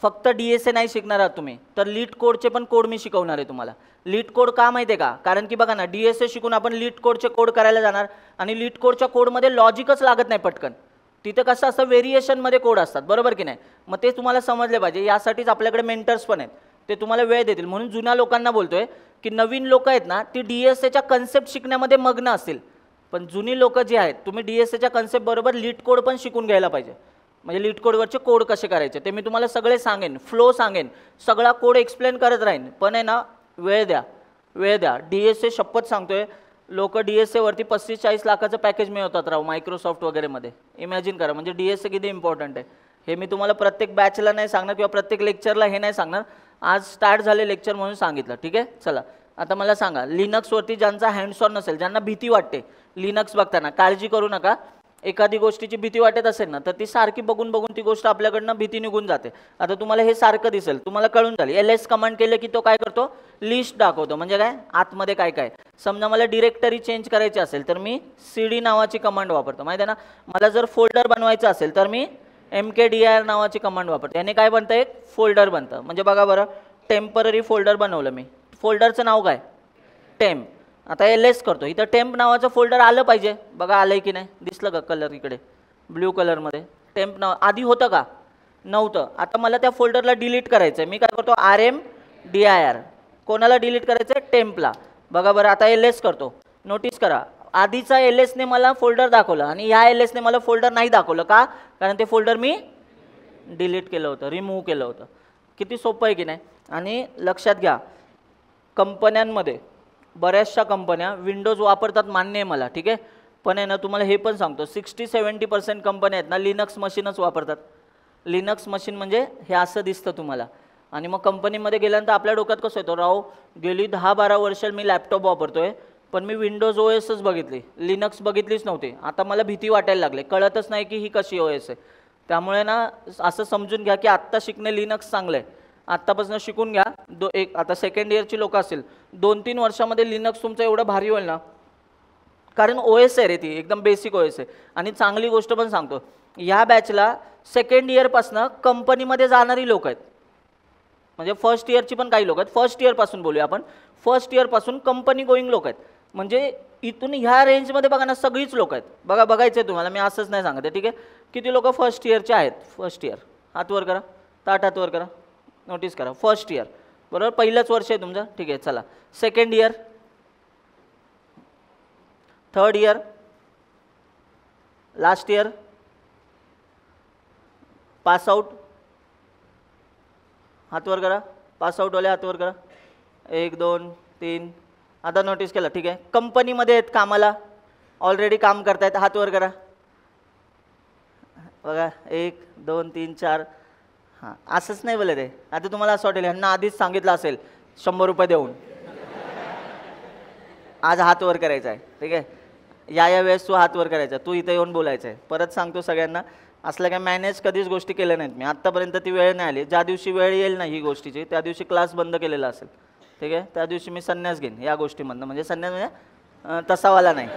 Speaker 1: फक्त DSA नाही शिकणार आहात तुम्ही, तर लीट कोडचे पण कोड मी शिकवणार आहे तुम्हाला. लीट कोड का माहिती आहे का, कारण की बघा ना, DSA शिकून आपण लीट कोडचे कोड करायला जाणार आणि लीट कोडच्या कोडमध्ये लॉजिकच लागत नाही पटकन. तिथं कसं असं व्हेरिएशनमध्ये कोड असतात, बरोबर की नाही. मग ते तुम्हाला समजले पाहिजे, यासाठीच आपल्याकडे मेंटर्स पण आहेत, ते तुम्हाला वेळ देतील. म्हणून जुन्या लोकांना बोलतोय की नवीन लोक आहेत ना, ती DSAच्या कन्सेप्ट शिकण्यामध्ये मग्न असतील, पण जुनी लोक जी आहेत, तुम्ही DSAच्या कन्सेप्ट बरोबर लीट कोड पण शिकून घ्यायला पाहिजे. म्हणजे लीट कोडवरचे कोड कसे करायचे ते मी तुम्हाला सगळे सांगेन, फ्लो सांगेन, सगळा कोड एक्सप्लेन करत राहीन. पण आहे ना, वेळ द्या, वेळ द्या. DSA शपथ सांगतोय, लोक DSAवरती 35-40 लाखाचं पॅकेज मिळवतात राव मायक्रोसॉफ्ट वगैरेमध्ये. इमॅजिन करा, म्हणजे DSA किती इम्पॉर्टंट आहे. हे मी तुम्हाला प्रत्येक बॅचला नाही सांगणार किंवा प्रत्येक लेक्चरला हे नाही सांगणार, आज स्टार्ट झाले लेक्चर म्हणून सांगितलं, ठीक आहे. चला आता मला सांगा, लिनक्सवरती ज्यांचा हँड्स ऑन नसेल, ज्यांना भीती वाटते लिनक्स बघताना, काळजी करू नका. एखादी गोष्टीची भीती वाटत असेल ना, तर ती सारखी बघून बघून ती गोष्ट आपल्याकडनं भीती निघून जाते. आता तुम्हाला हे सारखं दिसेल, तुम्हाला कळून जाईल. LS कमांड केलं की तो काय करतो, लिस्ट दाखवतो. म्हणजे काय, आतमध्ये काय काय. समजा मला डिरेक्टरी चेंज करायची असेल तर मी CD नावाची कमांड वापरतो, माहिती आहे ना. मला जर फोल्डर बनवायचं असेल तर मी mkdir नावाची कमांड वापरतो. याने काय बनतं, एक फोल्डर बनतं. म्हणजे बघा बरं, टेम्पररी फोल्डर बनवलं मी, फोल्डरचं नाव काय, टेम्प. आता LS करतो, इथं टेम्प नावाचं फोल्डर आलं पाहिजे. बघा आलंय की नाही, दिसलं का कलर इकडे ब्ल्यू कलरमध्ये, टेम्प नाव आधी होतं का, नव्हतं. आता मला त्या फोल्डरला डिलीट करायचं आहे, मी काय करतो, RMDIR. कोणाला डिलीट करायचं आहे, टेम्पला. बघा बरं, आता LS करतो. नोटीस करा, आधीचा LSने मला फोल्डर दाखवलं आणि ह्या LSने मला फोल्डर नाही दाखवलं. का, कारण ते फोल्डर मी डिलीट केलं होतं, रिमूव्ह केलं होतं. किती सोपं आहे की नाही. आणि लक्षात घ्या, कंपन्यांमध्ये बऱ्याचशा कंपन्या विंडोज वापरतात, मान्य आहे मला, ठीक आहे. पण आहे ना, तुम्हाला हे पण सांगतो, 60-70% कंपन्या आहेत ना, लिनक्स मशीनच वापरतात. लिनक्स मशीन म्हणजे हे असं दिसतं तुम्हाला. आणि मग कंपनीमध्ये गेल्यानंतर आपल्या डोक्यात कसं येतो, राव गेली 10-12 वर्ष मी लॅपटॉप वापरतोय, पण मी विंडोज OSच बघितली, लिनक्स बघितलीच नव्हती. आता मला भीती वाटायला लागली, कळतच नाही की ही कशी OS आहे. त्यामुळे ना, असं समजून घ्या की आत्ता शिकणे लिनक्स चांगलं आहे. आत्तापासून शिकून घ्या. आता सेकंड इयरची लोक असतील, 2-3 वर्षामध्ये लिनक्स तुमचं एवढं भारी होईल ना, कारण OS आहे रे ती, एकदम बेसिक OS आहे. आणि चांगली गोष्ट पण सांगतो, ह्या बॅचला सेकंड इयरपासनं कंपनीमध्ये जाणारी लोक आहेत. म्हणजे फर्स्ट इयरची पण काही लोक आहेत, फर्स्ट इयरपासून बोलूया आपण, फर्स्ट इयरपासून कंपनी गोईंग लोक आहेत. म्हणजे इथून ह्या रेंजमध्ये बघा ना, सगळीच लोक आहेत. बघा, बघायचं आहे तुम्हाला, मी असंच नाही सांगत आहे, ठीक आहे. किती लोक फर्स्ट इयरचे आहेत, फर्स्ट इयर, हातवर करा, ताट हातवर करा, नोटीस करा. फर्स्ट इयर, बरोबर, पहिलंच वर्ष आहे तुमचं, ठीक आहे. चला, second year, third year, last year, pass out, हातवर करा, पास आउटवाले हातवर करा, 1 2 3. आता नोटीस केलं, ठीक आहे. कंपनीमध्ये आहेत कामाला, ऑलरेडी काम करतायत, हातवर करा. बघा, 1 2 3 4. हां, असंच नाही बोलत आहे. आता तुम्हाला असं वाटेल ह्यांना आधीच सांगितलं असेल 100 रुपये देऊन आज हात वर करायचा आहे, ठीक आहे. या वेळेस तू हात वर करायचा, तू इथे येऊन बोलायचं आहे. परत सांगतो सगळ्यांना, असलं काय मॅनेज कधीच गोष्टी केल्या नाहीत मी आत्तापर्यंत, ती वेळ नाही आली. ज्या दिवशी वेळ येईल ना ही गोष्टीची, त्या दिवशी क्लास बंद केलेला असेल, ठीक आहे. त्या दिवशी मी संन्यास घेईन या गोष्टीमधनं. म्हणजे संन्यास म्हणजे तसावाला नाही,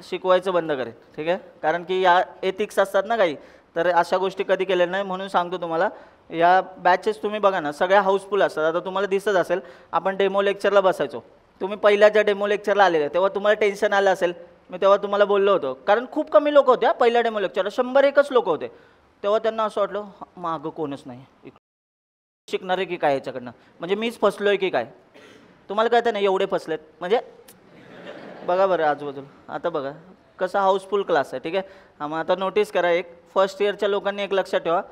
Speaker 1: शिकवायचं बंद करेन, ठीक आहे. कारण की या एथिक्स असतात ना काही, तर अशा गोष्टी कधी केलेल्या नाही. म्हणून सांगतो तुम्हाला, या बॅचेस तुम्ही बघा ना, सगळ्या हाऊसफुल असतात. आता तुम्हाला दिसत असेल, आपण डेमो लेक्चरला बसायचो. तुम्ही पहिल्या ज्या डेमो लेक्चरला आलेले तेव्हा तुम्हाला टेन्शन आलं असेल. मी तेव्हा तुम्हाला बोललो होतो, कारण खूप कमी लोक होते पहिल्या डेमो लेक्चरला, 100-1च लोक होते. तेव्हा त्यांना असं वाटलं, मागं कोणच नाही, शिकणार आहे की काय याच्याकडनं, म्हणजे मीच फसलो आहे की काय. तुम्हाला कळतं नाही एवढे फसलेत म्हणजे. बघा बरं आजूबाजूला, आता बघा कसा हाऊसफुल क्लास आहे, ठीक आहे. हा, मग आता नोटीस करा, एक फर्स्ट इयरच्या लोकांनी एक लक्षात ठेवा,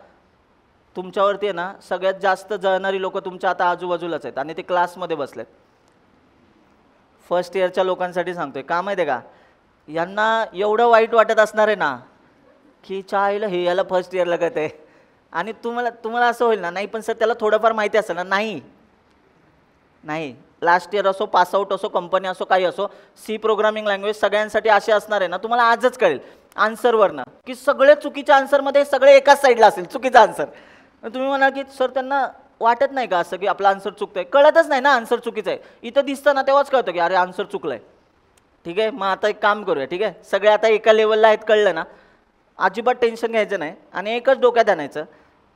Speaker 1: तुमच्यावरती आहे ना सगळ्यात जास्त जळणारी लोक तुमच्या आता आजूबाजूलाच आहेत आणि ते क्लासमध्ये बसलेत. फर्स्ट इयरच्या लोकांसाठी सांगतोय. का माहिती आहे का, यांना एवढं वाईट वाटत असणार आहे ना की चायला हे याला फर्स्ट इयरला कळत आहे. आणि तुम्हाला असं होईल ना, नाही पण सर त्याला थोडंफार माहिती असेल ना. नाही, लास्ट इयर असो, पासआउट असो, कंपनी असो, काही असो, सी प्रोग्रामिंग लँग्वेज सगळ्यांसाठी असे असणार आहे ना, तुम्हाला आजच कळेल आन्सरवरनं की सगळे चुकीच्या आन्सरमध्ये सगळे एकाच साईडला असेल चुकीचा आन्सर. तुम्ही म्हणाल की सर त्यांना वाटत नाही का असं की आपला आन्सर चुकतंय? कळतच नाही ना आन्सर चुकीचं आहे. इथं दिसतं ना तेव्हाच कळतं की अरे आन्सर चुकलंय. ठीक आहे, मग आता एक काम करूया. ठीक आहे, सगळे आता एका लेवलला आहेत, कळलं ना. अजिबात टेन्शन घ्यायचं नाही आणि एकच डोक्यात आणायचं,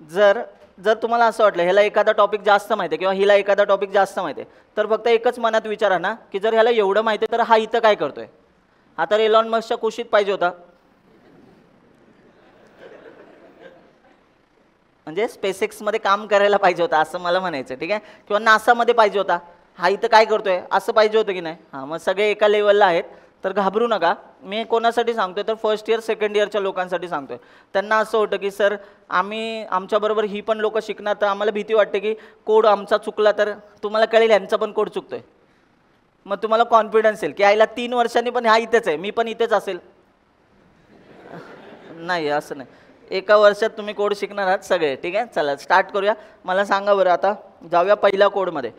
Speaker 1: जर तुम्हाला असं वाटलं ह्याला एखादा टॉपिक जास्त माहिती आहे किंवा हिला एखादा टॉपिक जास्त माहिती आहे, तर फक्त एकच मनात विचारा ना की जर ह्याला एवढं माहिती आहे तर हा इथं काय करतोय? हा तर एलॉन मस्कच्या कुशीत पाहिजे होता, म्हणजे स्पेसएक्समध्ये काम करायला पाहिजे होता असं मला म्हणायचं. ठीक आहे, किंवा नासामध्ये पाहिजे होता. हा इथं काय करतोय असं पाहिजे होतं की नाही? हां, मग सगळे एका लेवलला आहेत तर घाबरू नका. मी कोणासाठी सांगतोय तर फर्स्ट इयर सेकंड इयरच्या लोकांसाठी सांगतोय. त्यांना असं होतं की सर आमच्याबरोबर ही पण लोक शिकणार, तर आम्हाला भीती वाटते की कोड आमचा चुकला तर तुम्हाला कळेल यांचा पण कोड चुकतोय. मग तुम्हाला कॉन्फिडन्स येईल की आईला 3 वर्षांनी पण हा इथेच आहे, मी पण इथेच असेल. नाही, असं नाही. एका वर्षात तुम्ही कोड शिकणार आहात सगळे. ठीक आहे, चला स्टार्ट करूया. मला सांगा बरं, आता जाऊया पहिल्या कोडमध्ये.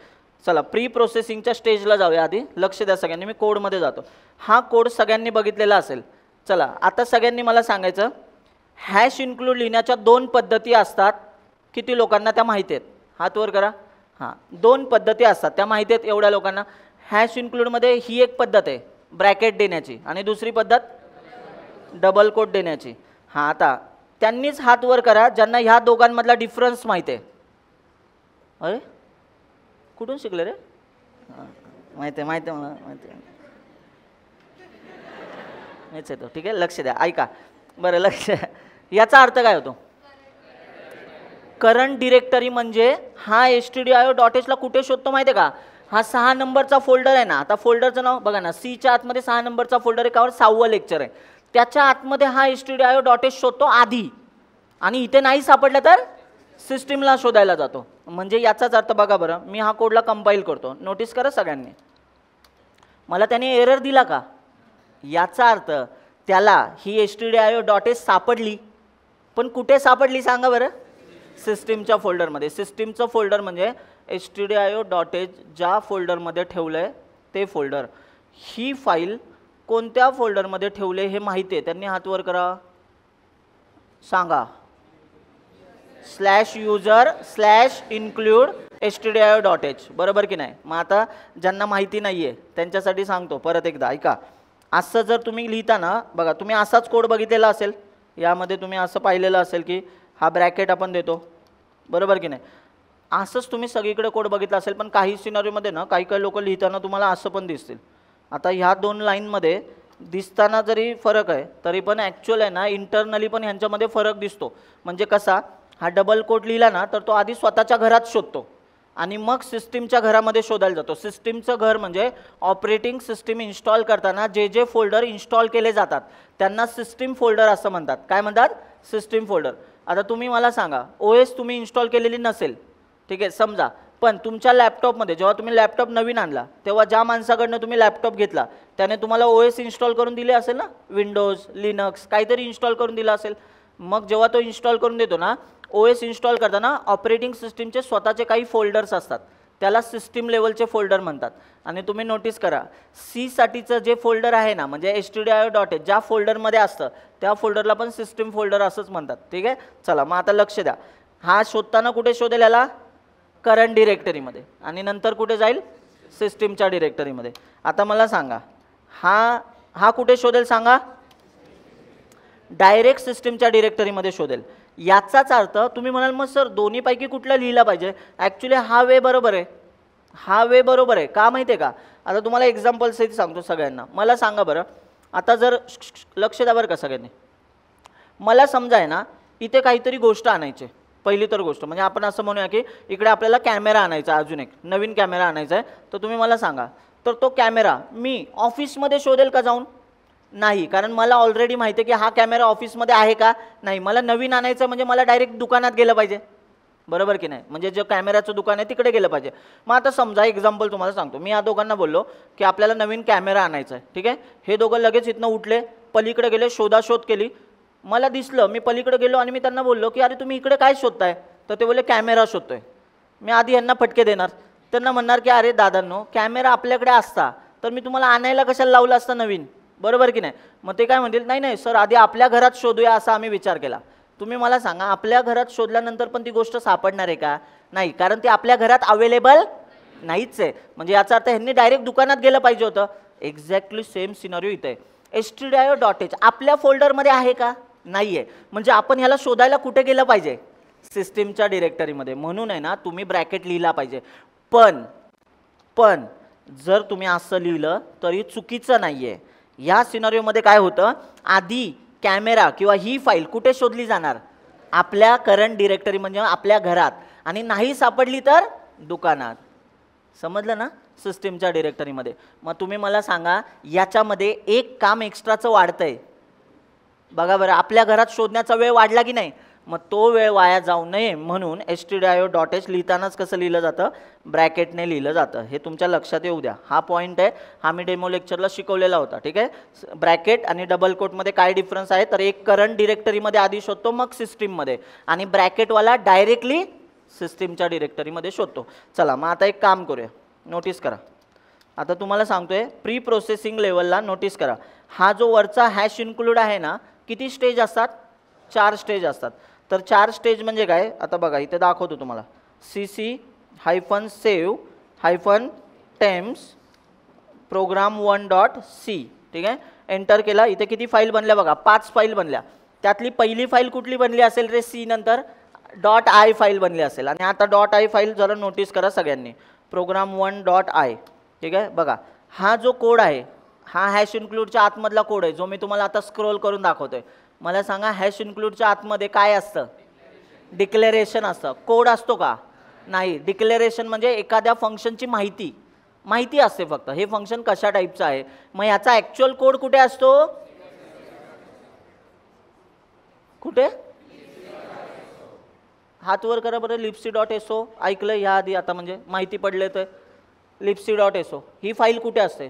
Speaker 1: चला प्री प्रोसेसिंगच्या स्टेजला जाऊया. आधी लक्ष द्या सगळ्यांनी, मी कोडमध्ये जातो. हा कोड सगळ्यांनी बघितलेला असेल. चला आता सगळ्यांनी मला सांगायचं, हॅश इन्क्लूड लिहिण्याच्या 2 पद्धती असतात. किती लोकांना त्या माहिती आहेत? हात वर करा. हां, 2 पद्धती असतात, त्या माहिती आहेत एवढ्या लोकांना. हॅश इन्क्लूडमध्ये ही एक पद्धत आहे ब्रॅकेट देण्याची, आणि दुसरी पद्धत डबल कोट देण्याची. हां, आता त्यांनीच हात वर करा ज्यांना ह्या दोघांमधला डिफरन्स माहिती आहे. अरे कुठून शिकले रे? माहिती आहे मला, माहिती आहे. हेच येतो. ठीक आहे, लक्ष द्या, ऐका बरं, लक्ष द्या. याचा अर्थ काय होतो? करंट डिरेक्टरी म्हणजे हा stdio.h ला कुठे शोधतो माहिती आहे का? हा 6 नंबरचा फोल्डर आहे ना. आता फोल्डरचं नाव बघा ना, सीच्या आतमध्ये 6 नंबरचा फोल्डर आहे, कावर 6वं लेक्चर आहे. त्याच्या आतमध्ये हा stdio.h शोधतो आधी, आणि इथे नाही सापडलं तर सिस्टीमला शोधायला जातो. म्हणजे याचाच अर्थ बघा बरं, मी हा कोडला कंपाईल करतो. नोटीस करा सगळ्यांनी, मला त्याने एरर दिला का? याचा अर्थ त्याला ही stdio.h सापडली, पण कुठे सापडली सांगा बरं? सिस्टीमच्या फोल्डरमध्ये. सिस्टीमचं फोल्डर म्हणजे stdio.h ज्या फोल्डरमध्ये ठेवलं आहे ते फोल्डर. ही फाईल कोणत्या फोल्डरमध्ये ठेवले हे माहिती आहे? त्यांनी हात वर करा, सांगा. /user/include stdio.h, बरोबर की नाही? मग आता ज्यांना माहिती नाही आहे त्यांच्यासाठी सांगतो परत एकदा, ऐका. असं जर तुम्ही लिहिता ना, बघा तुम्ही असाच कोड बघितलेला असेल, यामध्ये तुम्ही असं पाहिलेलं असेल की हा ब्रॅकेट आपण देतो, बरोबर की नाही? असंच तुम्ही सगळीकडे कोड बघितला असेल, पण काही सिनारीओमध्ये ना काही लोक लिहिताना तुम्हाला असं पण दिसतील. आता ह्या 2 लाईनमध्ये दिसताना जरी फरक आहे तरी पण ॲक्च्युअल आहे ना, इंटरनली पण ह्यांच्यामध्ये फरक दिसतो. म्हणजे कसा? हा डबल कोट लिहिला ना तर तो आधी स्वतःच्या घरात शोधतो आणि मग सिस्टीमच्या घरामध्ये शोधायला जातो. सिस्टीमचं घर म्हणजे ऑपरेटिंग सिस्टीम इन्स्टॉल करताना जे फोल्डर इन्स्टॉल केले जातात त्यांना सिस्टीम फोल्डर असं म्हणतात. काय म्हणतात? System folder. आता तुम्ही मला सांगा, OS तुम्ही इन्स्टॉल केलेली नसेल, ठीक आहे, समजा, पण तुमच्या लॅपटॉपमध्ये जेव्हा तुम्ही लॅपटॉप नवीन आणला तेव्हा ज्या माणसाकडनं तुम्ही लॅपटॉप घेतला त्याने तुम्हाला OS इन्स्टॉल करून दिले असेल ना, विंडोज, लिनक्स काहीतरी इन्स्टॉल करून दिला असेल. मग जेव्हा तो इन्स्टॉल करून देतो ना, OS इन्स्टॉल करताना ऑपरेटिंग सिस्टीमचे स्वतःचे काही फोल्डर्स असतात, त्याला सिस्टीम लेवलचे फोल्डर म्हणतात. आणि तुम्ही नोटीस करा, सीसाठीचं जे फोल्डर आहे ना, म्हणजे stdio.h ज्या फोल्डरमध्ये असतं त्या फोल्डरला पण सिस्टीम फोल्डर असंच म्हणतात. ठीक आहे, चला मग आता लक्ष द्या. हा शोधताना कुठे शोधेल? याला करंट डिरेक्टरीमध्ये, आणि नंतर कुठे जाईल? सिस्टीमच्या डिरेक्टरीमध्ये. आता मला सांगा, हा कुठे शोधेल सांगा? डायरेक्ट सिस्टीमच्या डिरेक्टरीमध्ये शोधेल. याचाच अर्थ तुम्ही म्हणाल मग सर दोन्हीपैकी कुठला लिहिला पाहिजे? ॲक्च्युली हा वे बरोबर आहे, हा वे बरोबर आहे. का माहिती आहे का? आता तुम्हाला एक्झाम्पल सहित सांगतो सगळ्यांना. मला सांगा बरं, आता जर लक्ष द्या बरं का सगळ्यांनी. मला समजा आहे ना, इथे काहीतरी गोष्ट आणायची. पहिली तर गोष्ट म्हणजे आपण असं म्हणूया की इकडे आपल्याला कॅमेरा आणायचा, अजून एक नवीन कॅमेरा आणायचा आहे. तर तुम्ही मला सांगा, तर तो कॅमेरा मी ऑफिसमध्ये शोधेल का जाऊन? नाही, कारण मला ऑलरेडी माहिती आहे की हा कॅमेरा ऑफिसमध्ये आहे का? नाही. मला नवीन आणायचं म्हणजे मला डायरेक्ट दुकानात गेलं पाहिजे. बरोबर की नाही, म्हणजे जे कॅमेऱ्याचं दुकान आहे तिकडे गेलं पाहिजे. मग आता समजा एक्झाम्पल तुम्हाला सांगतो, मी या दोघांना बोललो की आपल्याला नवीन कॅमेरा आणायचा आहे, ठीक आहे. हे दोघं लगेच इथनं उठले, पलीकडे गेले, शोधाशोध केली, मला दिसलं, मी पलीकडे गेलो आणि मी त्यांना बोललो की अरे तुम्ही इकडे काय शोधताय, तर ते बोलले कॅमेरा शोधतोय. मी आधी यांना फटके देणार, त्यांना म्हणणार की अरे दादांनो, कॅमेरा आपल्याकडे असता तर मी तुम्हाला आणायला कशाला लावलं असतं नवीन, बरोबर की नाही. मग ते काय म्हणतील, नाही नाही सर, आधी आपल्या घरात शोधूया असा आम्ही विचार केला. तुम्ही मला सांगा, आपल्या घरात शोधल्यानंतर पण ती गोष्ट सापडणार आहे का? नाही, कारण ती आपल्या घरात अवेलेबल नाहीच आहे. म्हणजे याचा अर्थ ह्यांनी डायरेक्ट दुकानात गेलं पाहिजे होतं. एक्झॅक्टली सेम सिनारिओ इथे आहे. stdio.h आपल्या फोल्डरमध्ये आहे का? नाही आहे. म्हणजे आपण ह्याला शोधायला कुठे गेलं पाहिजे? सिस्टीमच्या डिरेक्टरीमध्ये. म्हणून आहे ना, तुम्ही ब्रॅकेट लिहिला पाहिजे. पण जर तुम्ही असं लिहिलं तरी चुकीचं नाही आहे. या सिनारिओमध्ये काय होतं, आधी कॅमेरा किंवा ही फाईल कुठे शोधली जाणार? आपल्या करंट डिरेक्टरी म्हणजे आपल्या घरात, आणि नाही सापडली तर दुकानात. समजलं ना, सिस्टीमच्या डिरेक्टरीमध्ये. मग तुम्ही मला सांगा, याच्यामध्ये एक काम एक्स्ट्राचं वाढतंय बघा बरं, आपल्या घरात शोधण्याचा वेळ वाढला की नाही. मग तो वेळ वाया जाऊ नये म्हणून stdio.h लिहितानाच कसं लिहिलं जातं? ब्रॅकेटने लिहिलं जातं. हे तुमच्या लक्षात येऊ द्या. हा पॉईंट आहे, हा मी डेमो लेक्चरला शिकवलेला होता, ठीक आहे. ब्रॅकेट आणि डबल कोटमध्ये काय डिफरन्स आहे, तर एक करंट डिरेक्टरीमध्ये आधी शोधतो, मग सिस्टीममध्ये, आणि ब्रॅकेटवाला डायरेक्टली सिस्टीमच्या डिरेक्टरीमध्ये शोधतो. चला मग आता एक काम करूया, नोटीस करा. आता तुम्हाला सांगतोय, प्री प्रोसेसिंग लेवलला नोटीस करा, हा जो वरचा हॅश इन्क्लूड आहे ना, किती स्टेज असतात? 4 स्टेज असतात. तर 4 स्टेज म्हणजे काय? आता बघा इथे दाखवतो तुम्हाला. cc-save-temps program1.c, ठीक आहे. एंटर केला, इथे किती फाईल बनल्या बघा, 5 फाईल बनल्या. त्यातली पहिली फाईल कुठली बनली असेल रे? सी नंतर .i फाईल बनली असेल. आणि आता .i फाईल जरा नोटीस करा सगळ्यांनी, program1.i, ठीक आहे. बघा हा जो कोड आहे, हा हॅश इन्क्लूडच्या आतमधला कोड आहे, जो मी तुम्हाला आता स्क्रोल करून दाखवतोय. मला सांगा, हॅश इन्क्लूडच्या आतमध्ये काय असतं? डिक्लेरेशन असतं. कोड असतो का? नाही. डिक्लेरेशन म्हणजे एखाद्या फंक्शनची माहिती असते फक्त, हे फंक्शन कशा टाईपचं आहे. मग याचा ॲक्च्युअल कोड कुठे असतो? कुठे? हात वर करा बरं. libc.so ऐकलं ह्या आधी, आता म्हणजे माहिती पडले तर. libc.so ही फाईल कुठे असते?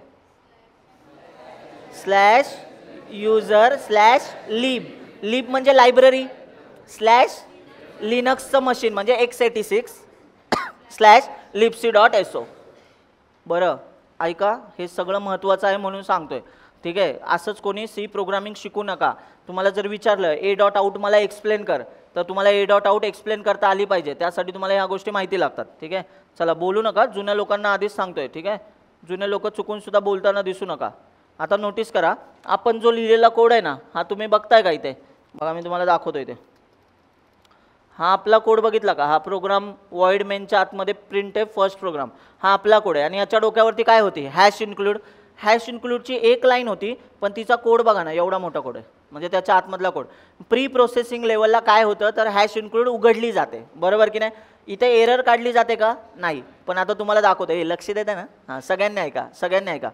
Speaker 1: /user/lib. लिब म्हणजे लायब्ररी, /लिनक्सचं मशीन म्हणजे x86/libc.so. बरं ऐका, हे सगळं महत्त्वाचं आहे म्हणून सांगतोय, ठीक आहे. असंच कोणी सी प्रोग्रामिंग शिकू नका. तुम्हाला जर विचारलं a.out मला एक्सप्लेन कर, तर तुम्हाला a.out एक्सप्लेन करता आली पाहिजे. त्यासाठी तुम्हाला ह्या गोष्टी माहिती लागतात, ठीक आहे. चला बोलू नका, जुन्या लोकांना आधीच सांगतोय, ठीक आहे. जुने लोक चुकून सुद्धा बोलताना दिसू नका. आता नोटीस करा, आपण जो लिहिलेला कोड आहे ना, हा तुम्ही बघताय का इथे? बघा मी तुम्हाला दाखवतो इथे. हा आपला कोड बघितला का? हा प्रोग्राम वॉइड मेनच्या आतमध्ये printf फर्स्ट प्रोग्राम, हा आपला कोड आहे. आणि याच्या डोक्यावरती काय होती? Hash include. हॅश इन्क्लूडची एक लाईन होती, पण तिचा कोड बघा ना, एवढा मोठा कोड आहे, म्हणजे त्याच्या आतमधला कोड. प्री प्रोसेसिंग लेवलला काय होतं, तर हॅश इन्क्लूड उघडली जाते, बरोबर की नाही. इथे एरर काढली जाते का? नाही. पण आता तुम्हाला दाखवतो, हे लक्ष देता ना, हां सगळ्यांनी ऐका.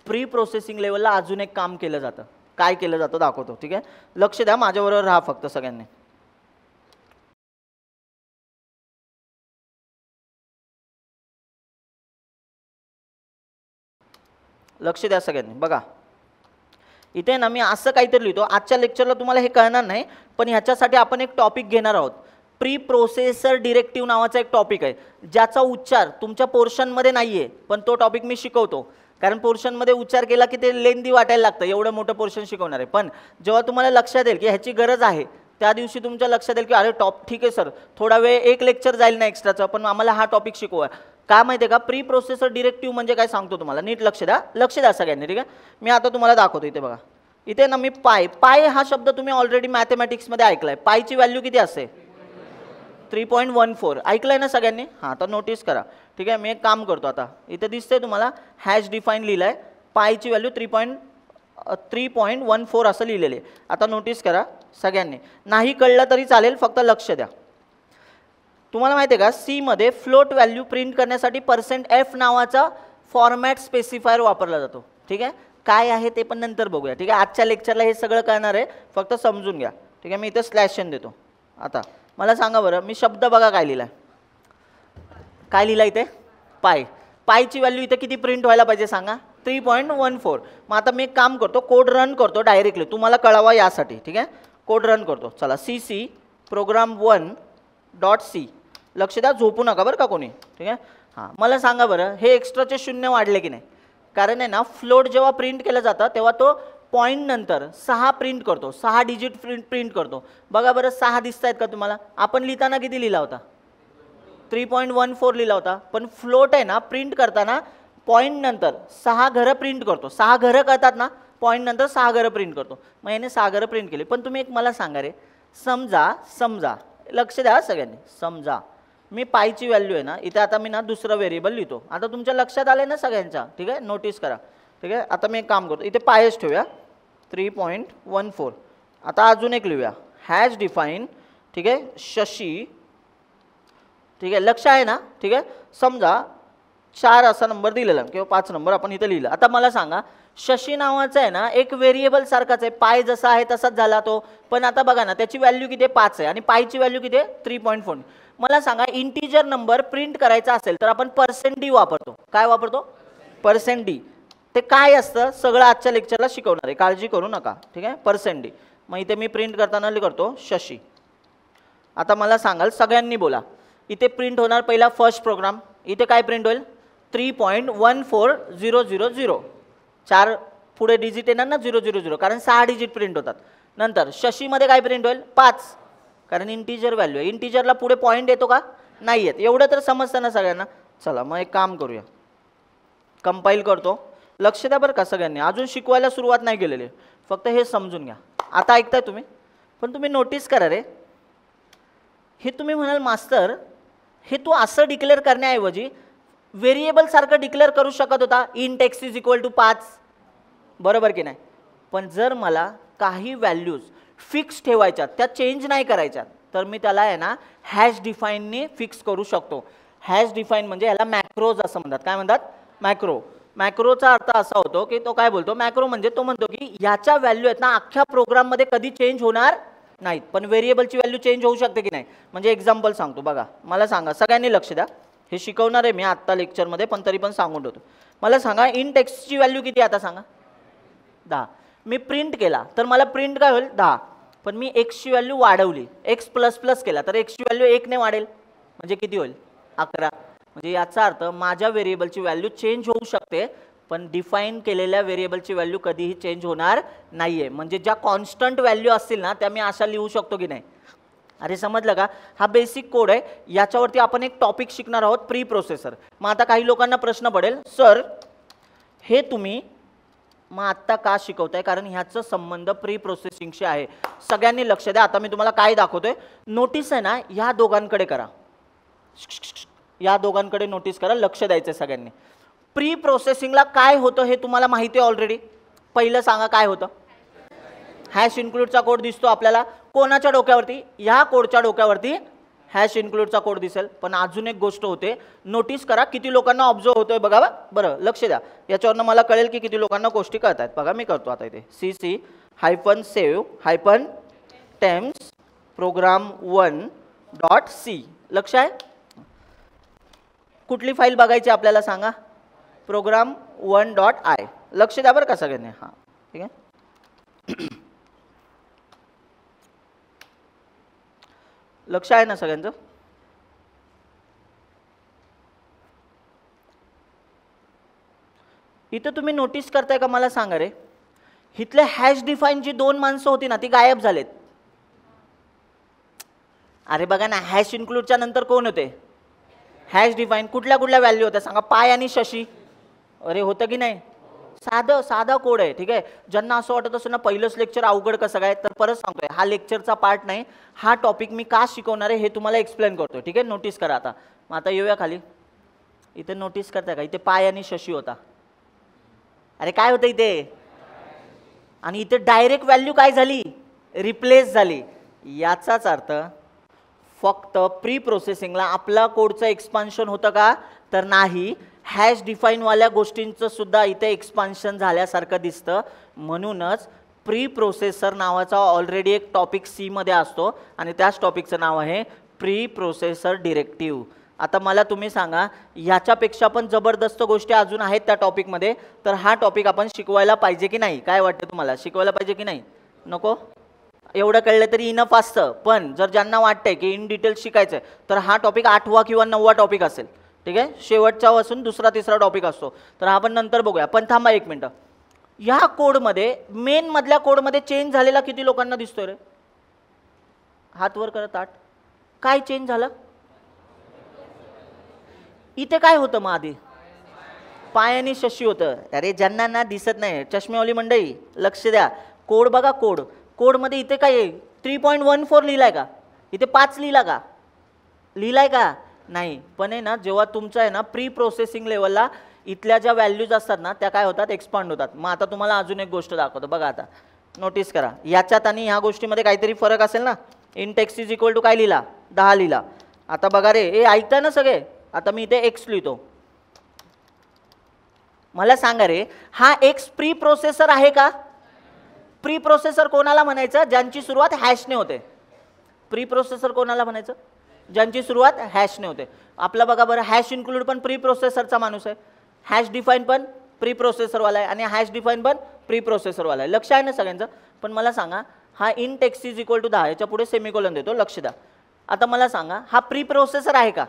Speaker 1: प्री प्रोसेसिंग लेवलला अजून एक काम केलं जातं. काय केलं जातं दाखवतो, ठीक आहे. लक्ष द्या, माझ्याबरोबर राहा फक्त सगळ्यांनी. लक्ष द्या सगळ्यांनी. बघा इथे ना, मी असं काहीतरी लिहितो. आजच्या लेक्चरला तुम्हाला हे कळणार नाही, पण ह्याच्यासाठी आपण एक टॉपिक घेणार आहोत. प्री प्रोसेसर डिरेक्टिव्ह नावाचा एक टॉपिक आहे, ज्याचा उच्चार तुमच्या पोर्शनमध्ये नाही आहे, पण तो टॉपिक मी शिकवतो. कारण पोर्शनमध्ये उच्चार केला की ते लेंदी वाटायला लागतं, एवढं मोठं पोर्शन शिकवणार आहे. पण जेव्हा तुम्हाला लक्षात येईल की ह्याची गरज आहे, त्या दिवशी तुमच्या लक्षात येईल की अरे ठीक आहे सर, थोडा वेळ एक लेक्चर जाईल ना एक्स्ट्राचं, पण आम्हाला हा टॉपिक शिकवा. काय माहिती आहे का? प्री प्रोसेसर डिरेक्टिव्ह म्हणजे काय सांगतो तुम्हाला, नीट लक्ष द्या सगळ्यांनी, ठीक आहे. मी आता तुम्हाला दाखवतो. इथे बघा, इथे ना मी पाय हा शब्द तुम्ही ऑलरेडी मॅथमॅटिक्समध्ये ऐकलाय. पायची व्हॅल्यू किती असते? 3.14. ऐकलंय ना सगळ्यांनी? हां, तर नोटीस करा, ठीक आहे. मी एक काम करतो, आता इथे दिसतंय तुम्हाला हॅश डिफाईन लिहिलाय, पायची व्हॅल्यू 3.14 असं लिहिलेलं आहे. आता नोटीस करा सगळ्यांनी, नाही कळलं तरी चालेल, फक्त लक्ष द्या. तुम्हाला माहिती आहे का, सी मध्ये फ्लोट व्हॅल्यू प्रिंट करण्यासाठी %f नावाचा फॉर्मॅट स्पेसिफायर वापरला जातो, ठीक आहे. काय आहे ते पण नंतर बघूया, ठीक आहे. आजच्या लेक्चरला हे सगळं कळणार आहे, फक्त समजून घ्या, ठीक आहे. मी इथे /n देतो. आता मला सांगा बरं, मी शब्द बघा काय लिहिला आहे, काय लिहिला इथे, पाय. पायची व्हॅल्यू इथे किती प्रिंट व्हायला पाहिजे सांगा, 3.14. मग आता मी एक काम करतो, कोड रन करतो डायरेक्टली, तुम्हाला कळावा यासाठी, ठीक आहे. कोड रन करतो, चला cc program1.c. लक्ष द्या, झोपू नका बरं का कोणी, ठीक आहे. हां, मला सांगा बरं, हे एक्स्ट्राचे शून्य वाढले की नाही, कारण आहे ना फ्लोट जेव्हा प्रिंट केलं जातं तेव्हा तो पॉईंट नंतर 6 प्रिंट करतो, 6 डिजिट प्रिंट करतो. बघा बरं 6 दिसत आहेत का तुम्हाला, आपण लिहिताना किती लिहिला होता, 3.14 लिहिला होता, पण फ्लोट आहे ना प्रिंट करताना पॉईंट नंतर 6 घरं प्रिंट करतो, 6 घरं करतात ना, पॉईंट नंतर 6 घरं प्रिंट करतो. मग याने 6 घरं प्रिंट केली. पण तुम्ही एक मला सांगा रे, समजा लक्ष द्या सगळ्यांनी, समजा मी पायची व्हॅल्यू आहे ना इथे, आता मी ना दुसरं व्हेरिएबल लिहितो. आता तुमच्या लक्षात आलं ना सगळ्यांच्या, ठीक आहे, नोटीस करा, ठीक आहे. आता मी एक काम करतो, इथे पायच ठेवूया 3.14. आता अजून एक लिहूया, हॅश डिफाईन, ठीक आहे, शशी, ठीक आहे, लक्ष आहे ना, ठीक आहे. समजा 4 असा नंबर दिलेला किंवा 5 नंबर आपण इथे लिहिलं. आता मला सांगा, शशी नावाचा आहे ना एक व्हेरिएबल सारखाच आहे, पाय जसा आहे तसाच झाला तो, पण आता बघा ना त्याची व्हॅल्यू किती आहे, 5 आहे, आणि पायची व्हॅल्यू किती आहे, 3.4. मला सांगा, इंटिजर नंबर प्रिंट करायचा असेल तर आपण %d वापरतो. काय वापरतो, %d. ते काय असतं सगळं आजच्या लेक्चरला शिकवणार आहे, काळजी करू नका, ठीक आहे. %d. मग इथे मी प्रिंट करताना करतो शशी. आता मला सांगाल, सगळ्यांनी बोला, इथे प्रिंट होणार पहिला फर्स्ट प्रोग्राम, इथे काय प्रिंट होईल, 3.14000. 4 पुढे डिजिट येणार ना 000, कारण 6 डिजिट प्रिंट होतात. नंतर शशीमध्ये काय प्रिंट होईल, 5, कारण इंटिजर व्हॅल्यू आहे. इंटिजरला पुढे पॉईंट येतो का, नाही येत. एवढं तर समजतं ना सगळ्यांना. चला मग एक काम करूया, कंपाईल करतो. लक्ष द्या बरं का सगळ्यांनी, अजून शिकवायला सुरुवात नाही केलेली, फक्त हे समजून घ्या. आता ऐकताय तुम्ही, पण तुम्ही नोटीस करा रे, हे तुम्ही म्हणाल मास्तर हे तू असं डिक्लेअर करण्याऐवजी व्हेरिएबल सारखं डिक्लेअर करू शकत होता, int x is equal to 5, बरोबर की नाही. पण जर मला काही व्हॅल्यूज फिक्स ठेवायच्या, त्या चेंज नाही करायच्या, तर मी त्याला आहे ना हॅश डिफाईनने फिक्स करू शकतो. हॅश डिफाईन म्हणजे याला मॅक्रोज असं म्हणतात. काय म्हणतात, मॅक्रो. मॅक्रोचा अर्थ असा होतो की तो काय बोलतो, मॅक्रो म्हणजे तो म्हणतो की याच्या व्हॅल्यू आहेत ना अख्ख्या प्रोग्राममध्ये कधी चेंज होणार नाहीत, पण व्हेरिएबलची व्हॅल्यू चेंज होऊ शकते की नाही. म्हणजे एक्झाम्पल सांगतो बघा, मला सांगा, सगळ्यांनी लक्ष द्या, हे शिकवणार आहे मी आत्ता लेक्चरमध्ये, पण तरी पण सांगून ठेवतो. मला सांगा, इंट एक्सची व्हॅल्यू किती, आता सांगा, 10. मी प्रिंट केला तर मला प्रिंट काय होईल, 10. पण मी एक्सची व्हॅल्यू वाढवली, एक्स प्लस प्लस केला तर एक्सची व्हॅल्यू 1 ने वाढेल, म्हणजे किती होईल, 11. म्हणजे याचा अर्थ माझ्या व्हेरिएबलची व्हॅल्यू चेंज होऊ शकते, पण डिफाईन केलेल्या व्हेरिएबलची व्हॅल्यू कधीही चेंज होणार नाहीये. म्हणजे ज्या कॉन्स्टंट व्हॅल्यू असतील ना त्या मी अशा लिहू शकतो की नाही. अरे समजलं का, हा बेसिक कोड आहे. याच्यावरती आपण एक टॉपिक शिकणार आहोत, प्री प्रोसेसर. मग आता काही लोकांना प्रश्न पडेल, सर हे तुम्ही मग आत्ता का शिकवताय, कारण ह्याचा संबंध प्री प्रोसेसिंगशी आहे. सगळ्यांनी लक्ष द्या, आता मी तुम्हाला काय दाखवतोय, नोटीस आहे ना ह्या दोघांकडे करा, या दोघांकडे नोटीस करा, लक्ष द्यायचं सगळ्यांनी. प्री प्रोसेसिंगला काय होतं हे तुम्हाला माहिती आहे ऑलरेडी. पहिलं सांगा काय होतं, हॅश इन्क्लूडचा कोड दिसतो आपल्याला कोणाच्या डोक्यावरती, ह्या कोडच्या डोक्यावरती हॅश इन्क्लूडचा कोड दिसेल. पण अजून एक गोष्ट होते, नोटीस करा किती लोकांना ऑब्झर्व होतोय बघा बरं, लक्ष द्या, याच्यावरनं मला कळेल की किती लोकांना गोष्टी कळत आहेत. बघा मी करतो आता इथे cc-save-temps program1.c. लक्ष आहे, कुठली फाईल बघायची आपल्याला सांगा, program1.i. लक्ष द्या बरं का सगळ्यांनी. हां ठीक आहे, लक्ष आहे ना सगळ्यांचं. इथं तुम्ही नोटीस करताय का, मला सांगा रे, इथले हॅश डिफाईन जी 2 माणसं होती ना ती गायब झालेत. अरे बघा ना, हॅश इन्क्लूडच्या नंतर कोण होते, हॅश डिफाईन. कुठल्या कुठल्या व्हॅल्यू होत्या सांगा, पाय आणि शशी. अरे होतं की नाही, साधा कोड आहे. ठीक आहे, ज्यांना असं वाटत असेल ना पहिलंच लेक्चर अवघड कसं काय, तर परत सांगतोय, हा लेक्चरचा पार्ट नाही, हा टॉपिक मी का शिकवणार आहे हे तुम्हाला एक्सप्लेन करतोय. ठीक आहे, नोटीस करा. आता येऊया खाली. इथे नोटीस करताय का, इथे पाय आणि शशी होता. अरे काय होतं इथे, आणि इथे डायरेक्ट व्हॅल्यू काय झाली, रिप्लेस झाली. याचाच अर्थ फक्त प्री प्रोसेसिंगला आपला कोडचं एक्सपान्शन होतं का, तर नाही. हॅश डिफाईनवाल्या गोष्टींचं सुद्धा इथे एक्सपान्शन झाल्यासारखं दिसतं. म्हणूनच प्री प्रोसेसर नावाचा ऑलरेडी एक टॉपिक सी मध्ये असतो आणि त्याच टॉपिकचं नाव आहे प्री प्रोसेसर डिरेक्टिव्ह. आता मला तुम्ही सांगा, ह्याच्यापेक्षा पण जबरदस्त गोष्टी अजून आहेत त्या टॉपिकमध्ये, तर हा टॉपिक आपण शिकवायला पाहिजे की नाही? काय वाटतं तुम्हाला, शिकवायला पाहिजे की नाही? नको? एवढं कळलं तरी इनफ असतं. पण जर ज्यांना वाटतंय की इन डिटेल शिकायचं आहे, तर हा टॉपिक 8वा किंवा 9वा टॉपिक असेल. ठीक आहे, शेवटच्या पासून दुसरा तिसरा टॉपिक असतो, तर आपण नंतर बघूया. पण थांबा एक मिनटं, ह्या कोडमध्ये मेन मधल्या कोडमध्ये चेंज झालेला किती लोकांना दिसतोय रे? हात वर करत आठ. काय चेंज झालं इथे? काय होतं मग आधी? पाय आणि शशी होतं. अरे ज्यांना ना दिसत नाही, चष्मेवाली मंडळी लक्ष द्या. कोड बघा, कोडमध्ये इथे काय आहे? 3.14 लिहिलाय का? इथे 5 लिहिला का? लिहिलाय का? नाही. पण आहे ना, जेव्हा तुमचं आहे ना प्री प्रोसेसिंग लेवलला इथल्या ज्या व्हॅल्यूज असतात ना त्या काय होतात? एक्सपांड होतात. मग आता तुम्हाला अजून एक गोष्ट दाखवतो बघा. आता नोटीस करा, याच्यात आणि ह्या गोष्टीमध्ये काहीतरी फरक असेल ना. In text is equal to काय लिहिला? 10 लिहिला. आता बघा रे, हे ऐकताय ना सगळे? आता मी इथे एक्स लिहितो. मला सांगा रे, हा एक्स प्री प्रोसेसर आहे का? प्री प्रोसेसर कोणाला म्हणायचं? ज्यांची सुरुवात हॅशने होते. प्री प्रोसेसर कोणाला म्हणायचं? ज्यांची सुरुवात हॅशने होते. आपला बघा बरं, हॅश इन्क्लूड पण प्री प्रोसेसरचा माणूस आहे, हॅश डिफाईन पण प्री प्रोसेसरवाला आहे आणि हॅश डिफाईन पण प्री प्रोसेसरवाला आहे. लक्ष आहे ना सगळ्यांचं? पण मला सांगा, हा in text is equal to 10 याच्या पुढे सेमिकोलन देतो, लक्ष द्या. आता मला सांगा, हा प्री प्रोसेसर आहे का?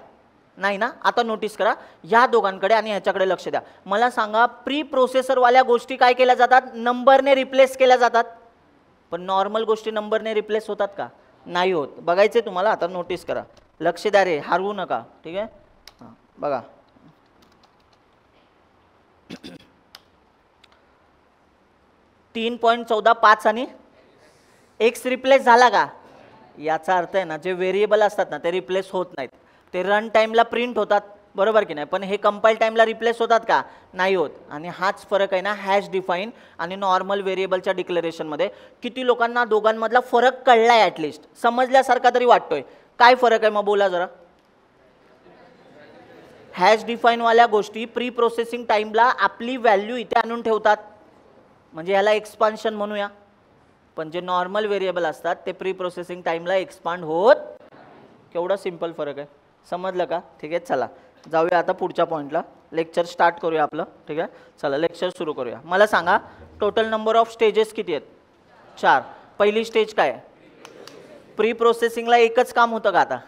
Speaker 1: नाही ना. आता नोटीस करा, या दोघांकडे आणि ह्याच्याकडे लक्ष द्या. मला सांगा, प्री प्रोसेसरवाल्या गोष्टी काय केल्या जातात? नंबरने रिप्लेस केल्या जातात. पण नॉर्मल गोष्टी नंबरने रिप्लेस होतात का? नाही होत. बघायचे तुम्हाला. आता नोटीस करा, लक्ष द्या रे, हरवू नका. ठीक आहे, हां बघा. 3.14 5 आणि एक्स रिप्लेस झाला का? याचा अर्थ आहे ना, जे व्हेरिएबल असतात ना ते रिप्लेस होत नाहीत. ते रन टाईमला प्रिंट होतात, बरोबर की नाही? पण हे कंपाईल टाईमला रिप्लेस होतात का? नाही होत. आणि हाच फरक आहे ना हॅश डिफाईन आणि नॉर्मल व्हेरिएबलच्या डिक्लेरेशनमध्ये. किती लोकांना दोघांमधला फरक कळलाय? ॲटलिस्ट समजल्यासारखा तरी वाटतोय. काय फरक आहे मग बोला जरा? हॅश डिफाईनवाल्या गोष्टी प्री प्रोसेसिंग टाईमला आपली व्हॅल्यू इथे आणून ठेवतात, म्हणजे याला एक्सपान्शन म्हणूया. पण जे नॉर्मल व्हेरिएबल असतात ते प्री प्रोसेसिंग टाईमला एक्सपांड होत. केवढा सिंपल फरक आहे, समजलं का? ठीक आहे, चला जाऊया आता पुढच्या पॉईंटला. लेक्चर स्टार्ट करूया आपलं. ठीक आहे, चला लेक्चर सुरू करूया. मला सांगा, टोटल नंबर ऑफ स्टेजेस किती आहेत? 4. पहिली स्टेज काय? प्री प्रोसेसिंगला एकच काम होतं का? आता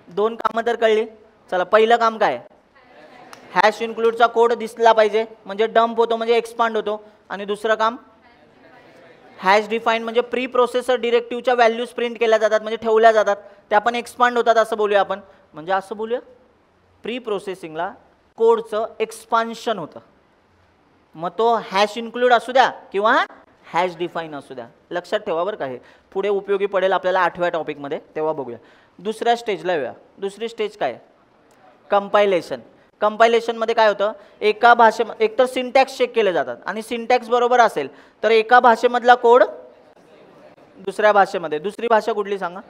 Speaker 1: 2 कामं तर कळली. चला, पहिलं काम काय? हॅश इन्क्लूडचा कोड दिसला पाहिजे, म्हणजे डंप होतो, म्हणजे एक्सपांड होतो. आणि दुसरं काम हॅश डिफाईन, म्हणजे प्री प्रोसेसर डिरेक्टिव्हच्या व्हॅल्यूज प्रिंट केल्या जातात, म्हणजे ठेवल्या जातात, त्या पण एक्सपांड होतात असं बोलूया आपण. म्हणजे असं बोलूया, प्री प्रोसेसिंगला कोडचं एक्सपान्शन होतं. मग तो हॅश इन्क्लूड असू द्या किंवा हॅश डिफाईन असू द्या. लक्षात ठेवा बरं का, हे पुढे उपयोगी पडेल आपल्याला 8व्या टॉपिकमध्ये, तेव्हा बघूया. दुसऱ्या स्टेजला येऊया. दुसरी स्टेज काय? कंपायलेशन. कंपायलेशनमध्ये काय होतं? एका भाषेमध्ये एकतर सिंटॅक्स चेक केले जातात आणि सिंटॅक्स बरोबर असेल तर एका भाषेमधला कोड दुसऱ्या भाषेमध्ये. दुसरी भाषा कुठली सांगा?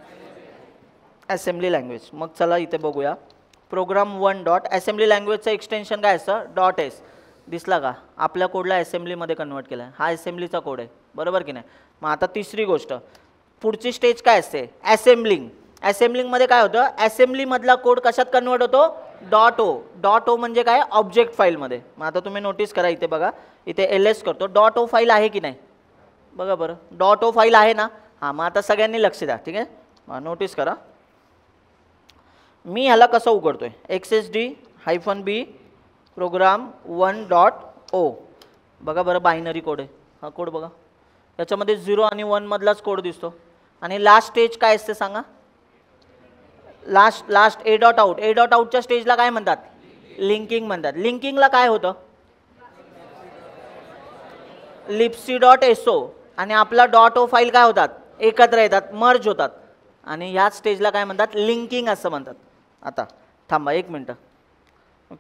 Speaker 1: Assembly language. मग चला इथे बघूया. प्रोग्राम 1 डॉट असेंब्ली लँग्वेजचं एक्सटेन्शन काय असतं? Dot S. दिसला का? आपल्या कोडला असेंब्लीमध्ये कन्वर्ट केला आहे. हा असेंब्लीचा कोड आहे, बरोबर की नाही? मग आता तिसरी गोष्ट, पुढची स्टेज काय असते? असेंब्लिंग. असेंब्लिंगमध्ये काय होतं? असेंब्लीमधला कोड कशात कन्वर्ट होतो? Dot O. डॉट ओ म्हणजे काय? ऑब्जेक्ट फाईलमध्ये. मग आता तुम्ही नोटीस करा, इथे बघा, इथे एल-एस करतो. डॉट ओ फाईल आहे की नाही? बघा बरं, डॉट ओ फाईल आहे ना? हां, मग आता सगळ्यांनी लक्ष द्या. ठीक आहे, नोटीस करा. मी ह्याला कसं उघडतोय? XSD-B programme 1 dot O. बघा बरं, बायनरी कोड आहे हा कोड. बघा, याच्यामध्ये 0 आणि 1 मधलाच कोड दिसतो. आणि लास्ट स्टेज काय असते सांगा? Last A dot out. A dot आउटच्या स्टेजला काय म्हणतात? लिंकिंग म्हणतात. लिंकिंगला काय होतं? लिपसी डॉट एसओ आणि आपला डॉट ओ फाईल काय होतात? एकत्र येतात, मर्ज होतात. आणि ह्याच स्टेजला काय म्हणतात? लिंकिंग असं म्हणतात. आता थांबा एक मिनटं,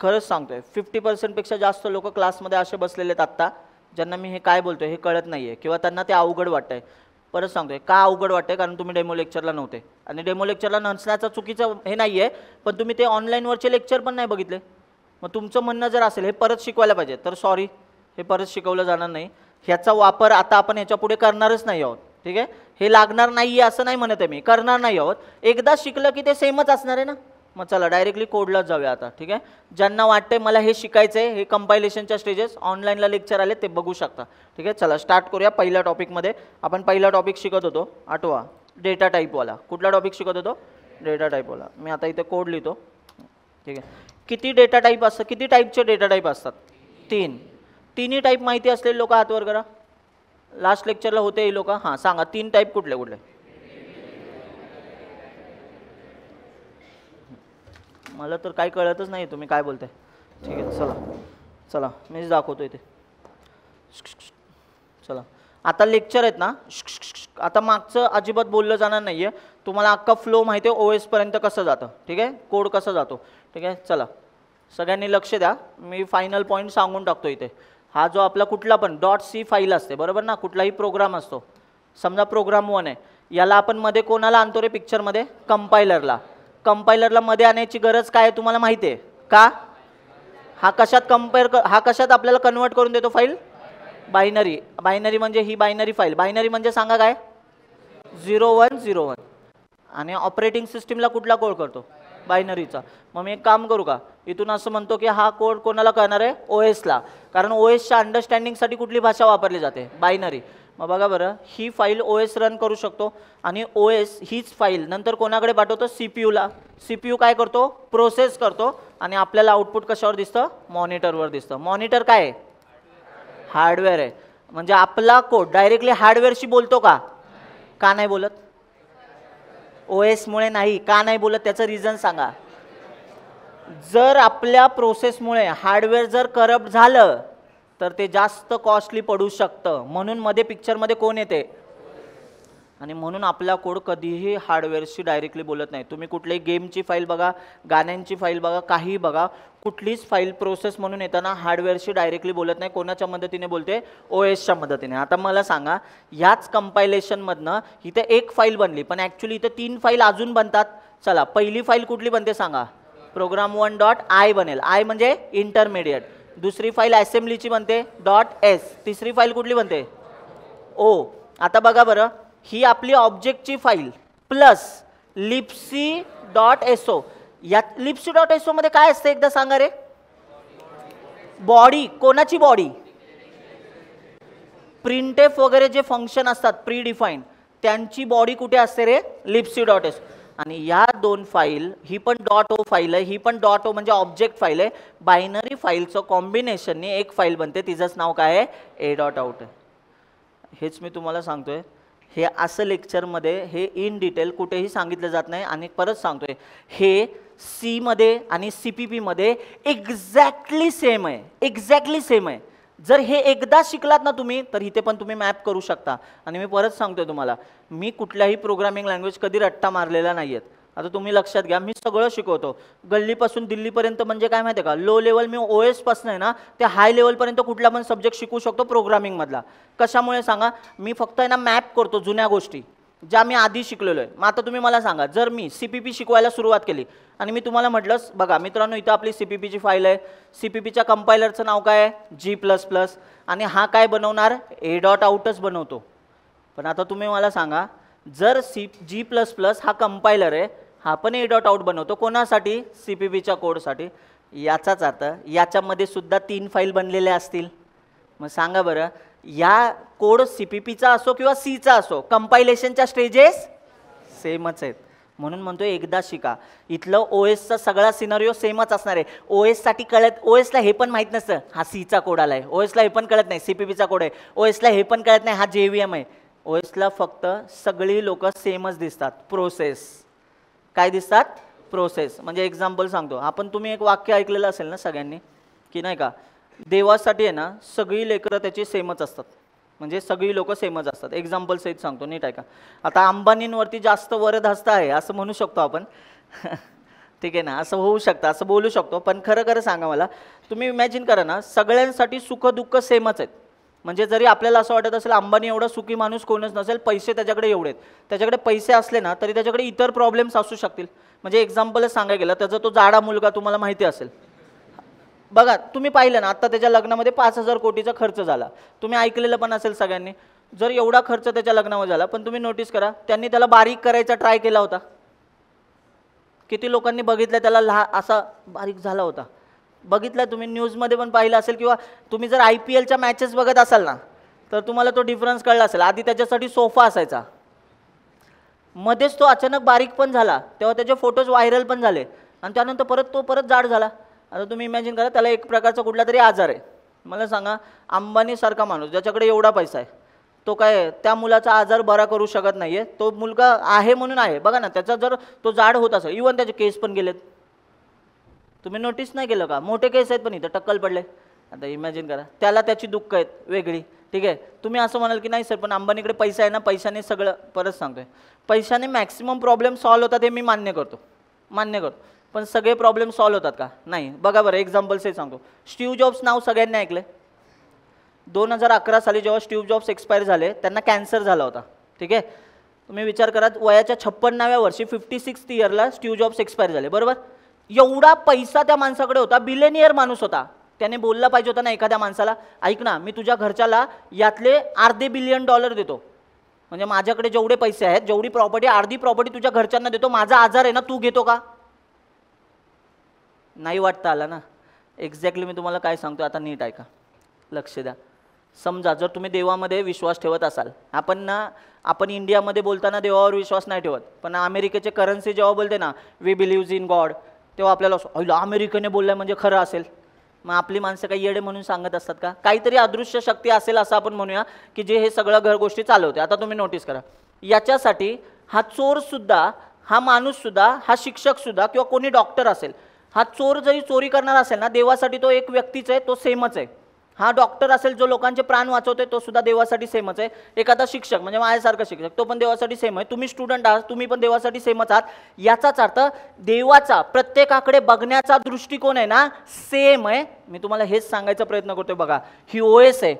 Speaker 1: खरंच सांगतोय, 50% पेक्षा जास्त लोक क्लासमध्ये असे बसलेले आहेत आत्ता, ज्यांना मी हे काय बोलतोय हे कळत नाही आहे किंवा त्यांना ते अवघड वाटतंय. परत सांगतोय का अवघड वाटतंय? कारण तुम्ही डेमो लेक्चरला नव्हते. आणि डेमो लेक्चरला नसण्याचं चुकीचं हे नाही आहे, पण तुम्ही ते ऑनलाईनवरचे लेक्चर पण नाही बघितले. मग तुमचं म्हणणं जर असेल हे परत शिकवायला पाहिजे, तर सॉरी, हे परत शिकवलं जाणार नाही. ह्याचा वापर आता आपण ह्याच्या पुढे करणारच नाही आहोत, ठीक आहे. हे लागणार नाही आहे असं नाही म्हणत आहे मी, करणार नाही आहोत. एकदा शिकलं की ते सेमच असणार आहे ना. मग चला डायरेक्टली कोडलाच जाऊया आता, ठीक आहे. ज्यांना वाटते मला हे शिकायचं आहे, हे कंपायलेशनच्या स्टेजेस ऑनलाईनला लेक्चर आले ते बघू शकता, ठीक आहे. चला स्टार्ट करूया पहिल्या टॉपिकमध्ये. आपण पहिला टॉपिक शिकत होतो, आठवा, डेटा टाईपवाला. कुठला टॉपिक शिकत होतो? डेटा टाईपवाला. मी आता इथे कोड लिहितो, ठीक आहे. किती डेटा टाईप असतात, किती टाईपचे डेटा टाईप असतात? 3. तिन्ही टाईप माहिती असलेले लोक हात वर करा. लास्ट लेक्चरला होते हे लोक. हां सांगा 3 टाईप कुठले कुठले? मला तर काही कळतच नाही तुम्ही काय बोलताय, ठीक आहे. चला चला मीच दाखवतो इथे. चला आता लेक्चर आहेत ना, आता मागचं अजिबात बोललं जाणार नाही आहे. तुम्हाला अख्खा फ्लो माहिती आहे OS पर्यंत कसं जातं, ठीक आहे, कोड कसा जातो, ठीक आहे. चला सगळ्यांनी लक्ष द्या, मी फायनल पॉईंट सांगून टाकतो इथे. हा जो आपला कुठला पण .c फाईल असते बरोबर ना, कुठलाही प्रोग्राम असतो, समजा प्रोग्राम 1 आहे, याला आपण मध्ये कोणाला आणतो रे पिक्चरमध्ये? कंपायलरला. कंपायलरला मध्ये आणायची गरज काय आहे तुम्हाला माहिती आहे का? हा कशात आपल्याला कन्वर्ट करून देतो फाईल? बायनरी. बायनरी म्हणजे ही बायनरी फाईल. बायनरी म्हणजे सांगा काय? 0101. आणि ऑपरेटिंग सिस्टीमला कुठला कोड करतो? बायनरीचा. मग मी एक काम करू का, इथून असं म्हणतो की हा कोड कोणाला करणार आहे? OSला. कारण OSच्या अंडरस्टँडिंगसाठी कुठली भाषा वापरली जाते? बायनरी. मग बघा बरं, ही फाईल OS रन करू शकतो आणि OS हीच फाईल नंतर कोणाकडे पाठवतो? CPUला. CPU काय करतो? प्रोसेस करतो आणि आपल्याला आउटपुट कशावर दिसतं? मॉनिटरवर दिसतं. मॉनिटर काय आहे? हार्डवेअर आहे. म्हणजे आपला कोड डायरेक्टली हार्डवेअरशी बोलतो का? का नाही बोलत? OS मुळे नाही. का नाही बोलत त्याचं रिझन सांगा. जर आपल्या प्रोसेसमुळे हार्डवेअर जर करप्ट झालं तर ते जास्त कॉस्टली पडू शकतं. म्हणून मध्ये पिक्चरमध्ये कोण येते? आणि म्हणून आपला कोड कधीही हार्डवेअरशी डायरेक्टली बोलत नाही. तुम्ही कुठल्याही गेमची फाईल बघा, गाण्यांची फाईल बघा, काही बघा, कुठलीच फाईल प्रोसेस म्हणून येताना हार्डवेअरशी डायरेक्टली बोलत नाही. कोणाच्या मदतीने बोलते? OSच्या मदतीने. आता मला सांगा, ह्याच कंपायलेशनमधनं इथे एक फाईल बनली, पण ॲक्च्युली इथे 3 फाईल अजून बनतात. चला पहिली फाईल कुठली बनते सांगा? program1.i बनेल. I म्हणजे इंटरमिडिएट. दुसरी फाईल असेंब्लीची बनते .s. तिसरी फाईल कुठली बनते? O. आता बघा बरं, ही आपली ऑब्जेक्टची फाईल प्लस libc.so. या libc.so मध्ये काय असतं एकदा सांगा रे? बॉडी. कोणाची बॉडी? प्रिंटफ वगैरे जे फंक्शन असतात प्री डिफाईन्ड त्यांची बॉडी कुठे असते रे? libc.so. आणि या 2 फाईल, ही पण .o फाईल आहे, ही पण .o म्हणजे ऑब्जेक्ट फाईल आहे. बायनरी फाईलचं कॉम्बिनेशनने एक फाईल बनते, तिचंच नाव काय आहे? a.out. हेच मी तुम्हाला सांगतोय. हे असं लेक्चरमध्ये हे इन डिटेल कुठेही सांगितलं जात नाही. आणि परत सांगतोय, हे C मध्ये आणि CPP मध्ये एक्झॅक्टली सेम आहे. एक्झॅक्टली सेम आहे. जर हे एकदा शिकलात ना तुम्ही तर इथे पण तुम्ही मॅप करू शकता. आणि मी परत सांगतोय तुम्हाला, मी कुठल्याही प्रोग्रामिंग लँग्वेज कधी रट्टा मारलेला नाही आहेत. आता तुम्ही लक्षात घ्या, मी सगळं शिकवतो. गल्लीपासून दिल्लीपर्यंत म्हणजे काय माहिती आहे का? लो लेवल मी OS पासून आहे ना ते हाय लेवलपर्यंत कुठला पण सब्जेक्ट शिकू शकतो प्रोग्रामिंगमधला. कशामुळे सांगा? मी फक्त आहे ना मॅप करतो जुन्या गोष्टी ज्या मी आधी शिकलेलो आहे. मग आता तुम्ही मला सांगा, जर मी CPP शिकवायला सुरुवात केली आणि मी तुम्हाला म्हटलं बघा मित्रांनो इथं आपली CPPची फाईल आहे, CPPच्या कंपायलरचं नाव काय आहे? G++. आणि हा काय बनवणार? a.outच बनवतो. पण आता तुम्ही मला सांगा, जर G++ हा कंपायलर आहे, हा पण a.out बनवतो. कोणासाठी? CPPच्या कोडसाठी. याचाच अर्थ याच्यामध्ये सुद्धा 3 फाईल बनलेल्या असतील. मग सांगा बरं, या कोड CPPचा असो किंवा Cचा असो, कंपायलेशनच्या स्टेजेस सेमच आहेत. म्हणून म्हणतो एकदा शिका. इथलं OSचा सगळा सिनारिओ सेमच असणार आहे. OSसाठी कळत, OSला हे पण माहीत नसतं हा Cचा कोड आला आहे, OSला हे पण कळत नाही CPPचा कोड आहे, OSला हे पण कळत नाही हा JVM आहे. OSला फक्त सगळी लोक सेमच दिसतात. प्रोसेस काय दिसतात? प्रोसेस. म्हणजे एक्झाम्पल सांगतो, आपण तुम्ही एक वाक्य ऐकलेलं असेल ना सगळ्यांनी की नाही का, देवासाठी आहे ना सगळी लेकरं त्याची सेमच असतात. म्हणजे सगळी लोक सेमच असतात. एक्झाम्पल सहित सांगतो, नीट ऐका. आता अंबानींवरती जास्त वरदहस्त आहे असं म्हणू शकतो आपण ठीक आहे ना, असं होऊ शकतं, असं बोलू शकतो. पण खरं खरं सांगा मला, तुम्ही इमॅजिन करा ना, सगळ्यांसाठी सुख दुःख सेमच आहेत. म्हणजे जरी आपल्याला असं वाटत असेल अंबानी एवढा सुखी माणूस कोणच नसेल, पैसे त्याच्याकडे एवढे आहेत, त्याच्याकडे पैसे असले ना तरी त्याच्याकडे इतर प्रॉब्लेम्स असू शकतील. म्हणजे एक्झाम्पलच सांगायला गेलं, त्याचा तो जाडा मुलगा तुम्हाला माहिती असेल, बघा तुम्ही पाहिलं ना, आता त्याच्या लग्नामध्ये 5,000 कोटीचा खर्च झाला, तुम्ही ऐकलेलं पण असेल सगळ्यांनी. जर एवढा खर्च त्याच्या लग्नामध्ये झाला, पण तुम्ही नोटीस करा त्यांनी त्याला बारीक करायचा ट्राय केला होता. किती लोकांनी बघितलं त्याला असा बारीक झाला होता, बघितलं तुम्ही न्यूजमध्ये पण पाहिलं असेल, किंवा तुम्ही जर IPLच्या मॅचेस बघत असाल ना तर तुम्हाला तो डिफरन्स कळला असेल. आधी त्याच्यासाठी सोफा असायचा, मध्येच तो अचानक बारीक पण झाला, तेव्हा त्याचे फोटोज व्हायरल पण झाले, आणि त्यानंतर तो परत जाड झाला. आता तुम्ही इमॅजिन करा, त्याला एक प्रकारचा कुठला तरी आजार आहे. मला सांगा, अंबानीसारखा माणूस ज्याच्याकडे एवढा पैसा आहे, तो काय त्या मुलाचा आजार बरा करू शकत नाही आहे? तो मुलगा आहे म्हणून आहे. बघा ना, त्याचा जर तो जाड होत असेल, इवन त्याचे केस पण गेलेत, तुम्ही नोटीस नाही केलं का? मोठे केस आहेत पण इथं टक्कल पडले. आता इमॅजिन करा, त्याला त्याची दुःख आहेत वेगळी. ठीक आहे, तुम्ही असं म्हणाल की नाही सर पण अंबानीकडे पैसा आहे ना, पैशाने सगळं. परत सांगतोय, पैशाने मॅक्सिमम प्रॉब्लेम सॉल्व्ह होतात, हे मी मान्य करतो. पण सगळे प्रॉब्लेम सॉल्व्ह होतात का? नाही. बघा बरं, एक्झाम्पल्स हे सांगतो. स्टीव्ह जॉब्स नाव सगळ्यांनी ऐकले. 2011 साली जेव्हा स्टीव्ह जॉब्स एक्सपायर झाले, त्यांना कॅन्सर झाला होता. ठीक आहे, तुम्ही विचार करा, वयाच्या 56व्या वर्षी 56th इयरला स्टीव्ह जॉब्स एक्सपायर झाले, बरोबर. एवढा पैसा त्या माणसाकडे होता, बिलियनियर माणूस होता. त्याने बोलला पाहिजे होता ना एखाद्या माणसाला, ऐक ना, मी तुझ्या घरच्याला यातले $500 बिलियन देतो, म्हणजे माझ्याकडे जेवढे पैसे आहेत, जेवढी प्रॉपर्टी, अर्धी प्रॉपर्टी तुझ्या घरच्यांना देतो, माझा आजार आहे ना, तू घेतो का? नाही वाटतं आला ना. एक्झॅक्टली मी तुम्हाला काय सांगतो, आता नीट ऐका, लक्ष द्या. समजा जर तुम्ही देवामध्ये विश्वास ठेवत असाल, आपण इंडियामध्ये बोलताना देवावर विश्वास नाही ठेवत, पण अमेरिकेचे करन्सी जेव्हा बोलते ना, वी बिलीव्ज इन गॉड, तेव्हा आपल्याला अमेरिकेने बोललं म्हणजे खरं असेल. मग आपली माणसं काही येडे म्हणून सांगत असतात का? काहीतरी अदृश्य शक्ती असेल असं आपण म्हणूया, की जे हे सगळं गोष्टी चालवते. आता तुम्ही नोटीस करा, याच्यासाठी हा चोरसुद्धा, हा माणूससुद्धा, हा शिक्षकसुद्धा, किंवा कोणी डॉक्टर असेल, हा चोर जरी चोरी करणार असेल ना, देवासाठी तो एक व्यक्तीच आहे, तो सेमच आहे. हा डॉक्टर असेल जो लोकांचे प्राण वाचवतोय, तो सुद्धा देवासाठी सेमच आहे. एखादा शिक्षक म्हणजे माझ्यासारखा शिक्षक, तो पण देवासाठी सेम आहे. तुम्ही स्टुडंट आहात, तुम्ही पण देवासाठी सेमच आहात. याचाच अर्थ देवाचा प्रत्येकाकडे बघण्याचा दृष्टिकोन आहे ना, सेम आहे. मी तुम्हाला हेच सांगायचा प्रयत्न करतोय. बघा, ही OS आहे,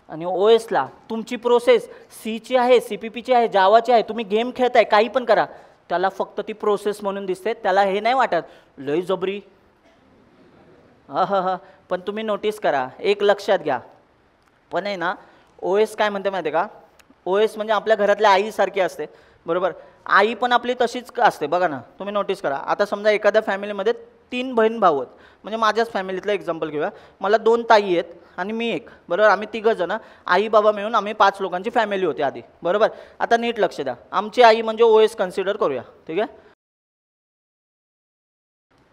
Speaker 1: आणि OSला तुमची प्रोसेस Cची आहे, CPPची आहे, जावाची आहे. तुम्ही गेम खेळताय, काही पण करा, त्याला फक्त ती प्रोसेस म्हणून दिसते, त्याला हे नाही वाटत लय जबरी. हा. पण तुम्ही नोटीस करा, एक लक्षात घ्या, पण आहे ना, OS काय म्हणते माहिती आहे का? OS म्हणजे आपल्या घरातल्या आईसारखी असते, बरोबर. आई पण आपली तशीच असते. बघा ना, तुम्ही नोटीस करा. आता समजा एखाद्या फॅमिलीमध्ये 3 बहीण भाऊ आहेत, म्हणजे माझ्याच फॅमिलीतलं एक्झाम्पल घेऊया. मला 2 ताई आहेत आणि मी एक, बरोबर. आम्ही 3 जण, आई बाबा मिळून आम्ही 5 लोकांची फॅमिली होती आधी, बरोबर. आता नीट लक्ष द्या, आमची आई म्हणजे OS कन्सिडर करूया. ठीक आहे,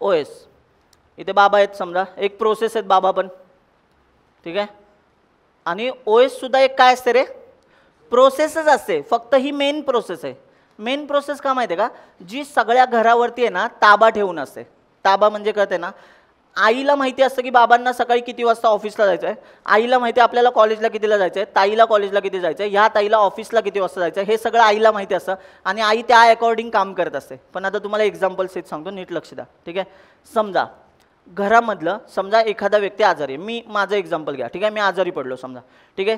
Speaker 1: OS. इथे बाबा आहेत समजा, एक प्रोसेस आहेत बाबा पण. ठीक आहे, आणि OS सुद्धा एक काय असते रे? प्रोसेसच असते, फक्त ही मेन प्रोसेस आहे. मेन प्रोसेस का माहिती आहे का? जी सगळ्या घरावरती आहे ना, ताबा ठेवून असते. ताबा म्हणजे कळते ना, आईला माहिती असतं की बाबांना सकाळी किती वाजता ऑफिसला जायचं आहे, आईला माहिती आहे आपल्याला कॉलेजला कितीला जायचं आहे, ताईला कॉलेजला किती जायचं आहे, ह्या ताईला ऑफिसला किती वाजता जायचं आहे, हे सगळं आईला माहिती असतं, आणि आई त्या अकॉर्डिंग काम करत असते. पण आता तुम्हाला एक्झाम्पल्स एक सांगतो, नीट लक्ष द्या. ठीक आहे, समजा घरामधलं, समजा एखादा व्यक्ती आजारी आहे, माझं एक्झाम्पल घ्या. ठीक आहे, मी आजारी पडलो समजा. ठीक आहे,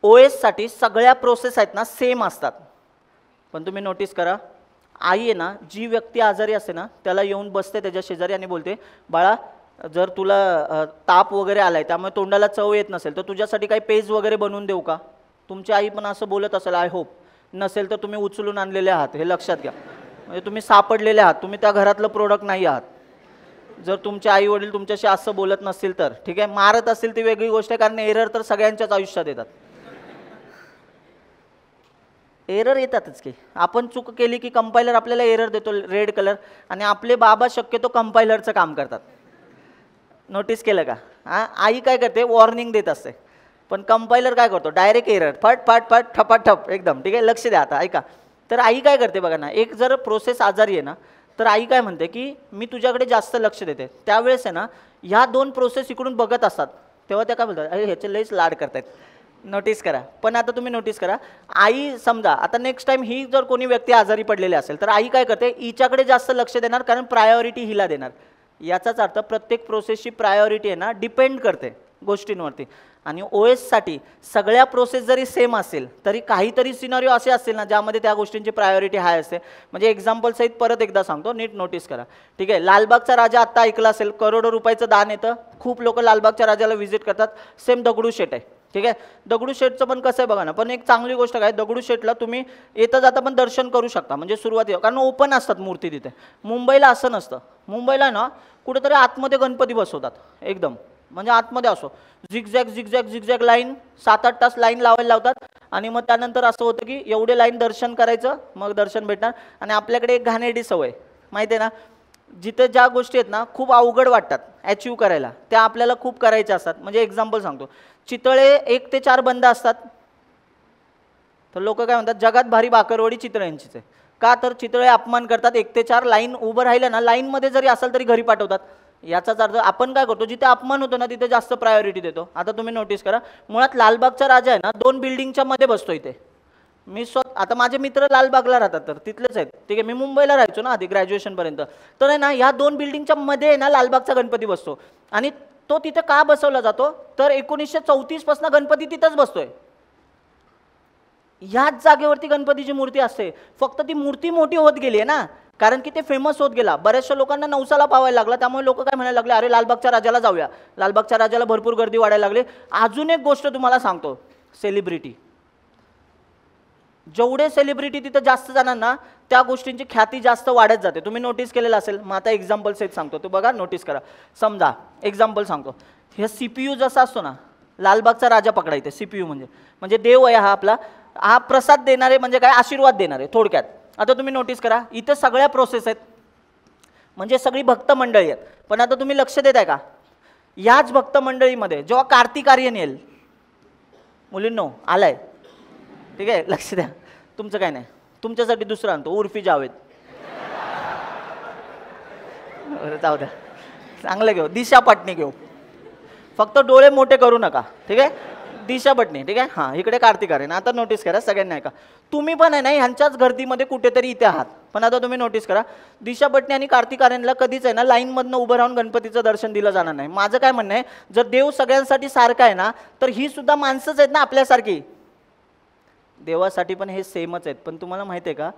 Speaker 1: OSसाठी सगळ्या प्रोसेस आहेत ना सेम असतात. पण तुम्ही नोटीस करा, आई आहे ना, जी व्यक्ती आजारी असते ना, त्याला येऊन बसते त्याच्या शेजारी आणि बोलते, बाळा जर तुला ताप वगैरे आलाय, त्यामुळे तोंडाला चव येत नसेल, तर तुझ्यासाठी काही पेज वगैरे बनवून देऊ का? तुमची आई पण असं बोलत असेल, आय होप. नसेल तर तुम्ही उचलून आणलेले आहात, हे लक्षात घ्या. म्हणजे तुम्ही सापडलेले आहात, तुम्ही त्या घरातलं प्रोडक्ट नाही आहात. जर तुमचे आई वडील तुमच्याशी असं बोलत नसतील तर. ठीक आहे, मारत असतील ती वेगळी गोष्ट आहे, कारण एरर तर सगळ्यांच्याच आयुष्यात येतात. एरर येतातच की. आपण चूक केली की कंपायलर आपल्याला एरर देतो, रेड कलर, आणि आपले बाबा शक्यतो कंपायलरचं काम करतात. नोटीस केलं का? आई काय करते, वॉर्निंग देत असते, पण कंपायलर काय करतो, डायरेक्ट एरर, फट फट फट ठपाठप एकदम. ठीक आहे, लक्ष द्या. आता ऐका, तर आई काय करते बघा ना, एक जर प्रोसेस आजारी आहे ना, तर आई काय म्हणते की मी तुझ्याकडे जास्त लक्ष देते. त्यावेळेस आहे ना, ह्या 2 प्रोसेस इकडून बघत असतात, तेव्हा त्या काय बोलतात, अरे ह्याचे लईच लाड करतायत. नोटीस करा. पण आता तुम्ही नोटीस करा, आई समजा आता नेक्स्ट टाइम ही जर कोणी व्यक्ती आजारी पडलेली असेल, तर आई काय करते, हिच्याकडे जास्त लक्ष देणार, कारण प्रायोरिटी हिला देणार. याचाच अर्थ प्रत्येक प्रोसेसची प्रायोरिटी आहे ना, डिपेंड करते गोष्टींवरती. आणि OSसाठी सगळ्या प्रोसेस जरी सेम असेल तरी काहीतरी सिनारिओ असे असतील ना ज्यामध्ये त्या गोष्टींची प्रायोरिटी हाय असते. म्हणजे एक्झाम्पल सहित परत एकदा सांगतो, नीट नोटीस करा. ठीक आहे, लालबागचा राजा आत्ता ऐकला असेल, करोडो रुपयाचं दान येतं, खूप लोक लालबागच्या राजाला व्हिजिट करतात. सेम दगडूशेठ आहे. ठीक आहे, दगडूशेठचं पण कसं आहे बघा ना. पण एक चांगली गोष्ट काय, दगडूशेठला तुम्ही येता जाता पण दर्शन करू शकता. म्हणजे सुरुवातीला कारण ओपन असतात मूर्ती तिथे. मुंबईला असं नसतं. मुंबईला ना कुठेतरी आतमध्ये गणपती बसवतात एकदम, म्हणजे आतमध्ये असो झिगझॅग झिगझॅग झिगझॅग लाईन, 7-8 तास लाईन लावायला लावतात. आणि मग त्यानंतर असं होतं की एवढे लाईन दर्शन करायचं, मग दर्शन भेटणार. आणि आपल्याकडे एक घाणेरडी सवय माहिती आहे ना, जिथे ज्या गोष्टी आहेत ना खूप अवघड वाटतात अचीव करायला, त्या आपल्याला खूप करायच्या असतात. म्हणजे एक्झाम्पल सांगतो, चितळे 1 ते 4 बंद असतात. तर लोक काय म्हणतात, जगात भारी बाकरवडी चितळ्यांचीच आहे. का तर चितळे अपमान करतात, 1 ते 4 लाईन उभं राहिलं ना, लाईनमध्ये जरी असेल तरी घरी पाठवतात. याचाच अर्थ आपण काय करतो, जिथे अपमान होतो ना तिथे जास्त प्रायोरिटी देतो. आता तुम्ही नोटीस करा, मुळात लालबागचा राजा आहे ना 2 बिल्डिंगच्या मध्ये बसतो इथे. मी आता माझे मित्र लालबागला राहतात तर तिथलेच आहेत. ठीक आहे, मी मुंबईला राहायचो ना आधी ग्रॅज्युएशनपर्यंत. तर आहे ना ह्या 2 बिल्डिंगच्या मध्ये आहे ना लालबागचा गणपती बसतो. आणि तो तिथे का बसवला जातो, तर 1934 पासून गणपती तिथंच बसतोय. ह्याच जागेवरती गणपतीची मूर्ती असते. फक्त ती मूर्ती मोठी होत गेली आहे ना, कारण की ते फेमस होत गेला. बऱ्याचशा लोकांना नवसाला पावायला लागला. त्यामुळे लोक काय म्हणायला लागले, अरे लालबागच्या राजाला जाऊया. लालबागच्या राजाला भरपूर गर्दी वाढायला लागली. अजून एक गोष्ट तुम्हाला सांगतो, सेलिब्रिटी. जेवढे सेलिब्रिटी तिथं जास्त जाणार ना त्या गोष्टींची ख्याती जास्त वाढत जाते. तुम्ही नोटीस केलेलं असेल. मग आता एक्झाम्पल सेट सांगतो, तो बघा नोटीस करा. समजा एक्झाम्पल सांगतो, हे CPU जसा असतो ना, लालबागचा राजा पकडायचे. CPU म्हणजे देव आहे हा आपला. हा प्रसाद देणारे म्हणजे काय, आशीर्वाद देणारे थोडक्यात. आता तुम्ही नोटीस करा, इथं सगळ्या प्रोसेस आहेत, म्हणजे सगळी भक्त मंडळी आहेत. पण आता तुम्ही लक्ष देत आहे का, याच भक्त मंडळीमध्ये जेव्हा कार्तिक आर्यन येईल, मुलींनो आलाय, ठीक आहे लक्ष द्या, तुमचं काय नाही, तुमच्यासाठी दुसरं आणतो, उर्फी जावेद. जाऊ द्या, चांगलं घेऊ, दिशा पाटणी घेऊ, फक्त डोळे मोठे करू नका. ठीक आहे, दिशा पाटणी. ठीक आहे, हां इकडे कार्तिक आर्यन. आता नोटीस करा सगळ्यांना, का तुम्ही पण आहे ना ह्यांच्याच गर्दीमध्ये कुठेतरी इथे आहात. पण आता तुम्ही नोटीस करा, दिशा पाटणी आणि कार्तिक आर्यनला कधीच आहे ना लाईनमधनं उभं राहून गणपतीचं दर्शन दिलं जाणार नाही. माझं काय म्हणणं आहे, जर देव सगळ्यांसाठी सारखा आहे ना, तर ही सुद्धा माणसंच आहेत ना आपल्यासारखी. देवासाठी पण हे सेमच आहेत. पण तुम्हाला माहिती आहे का,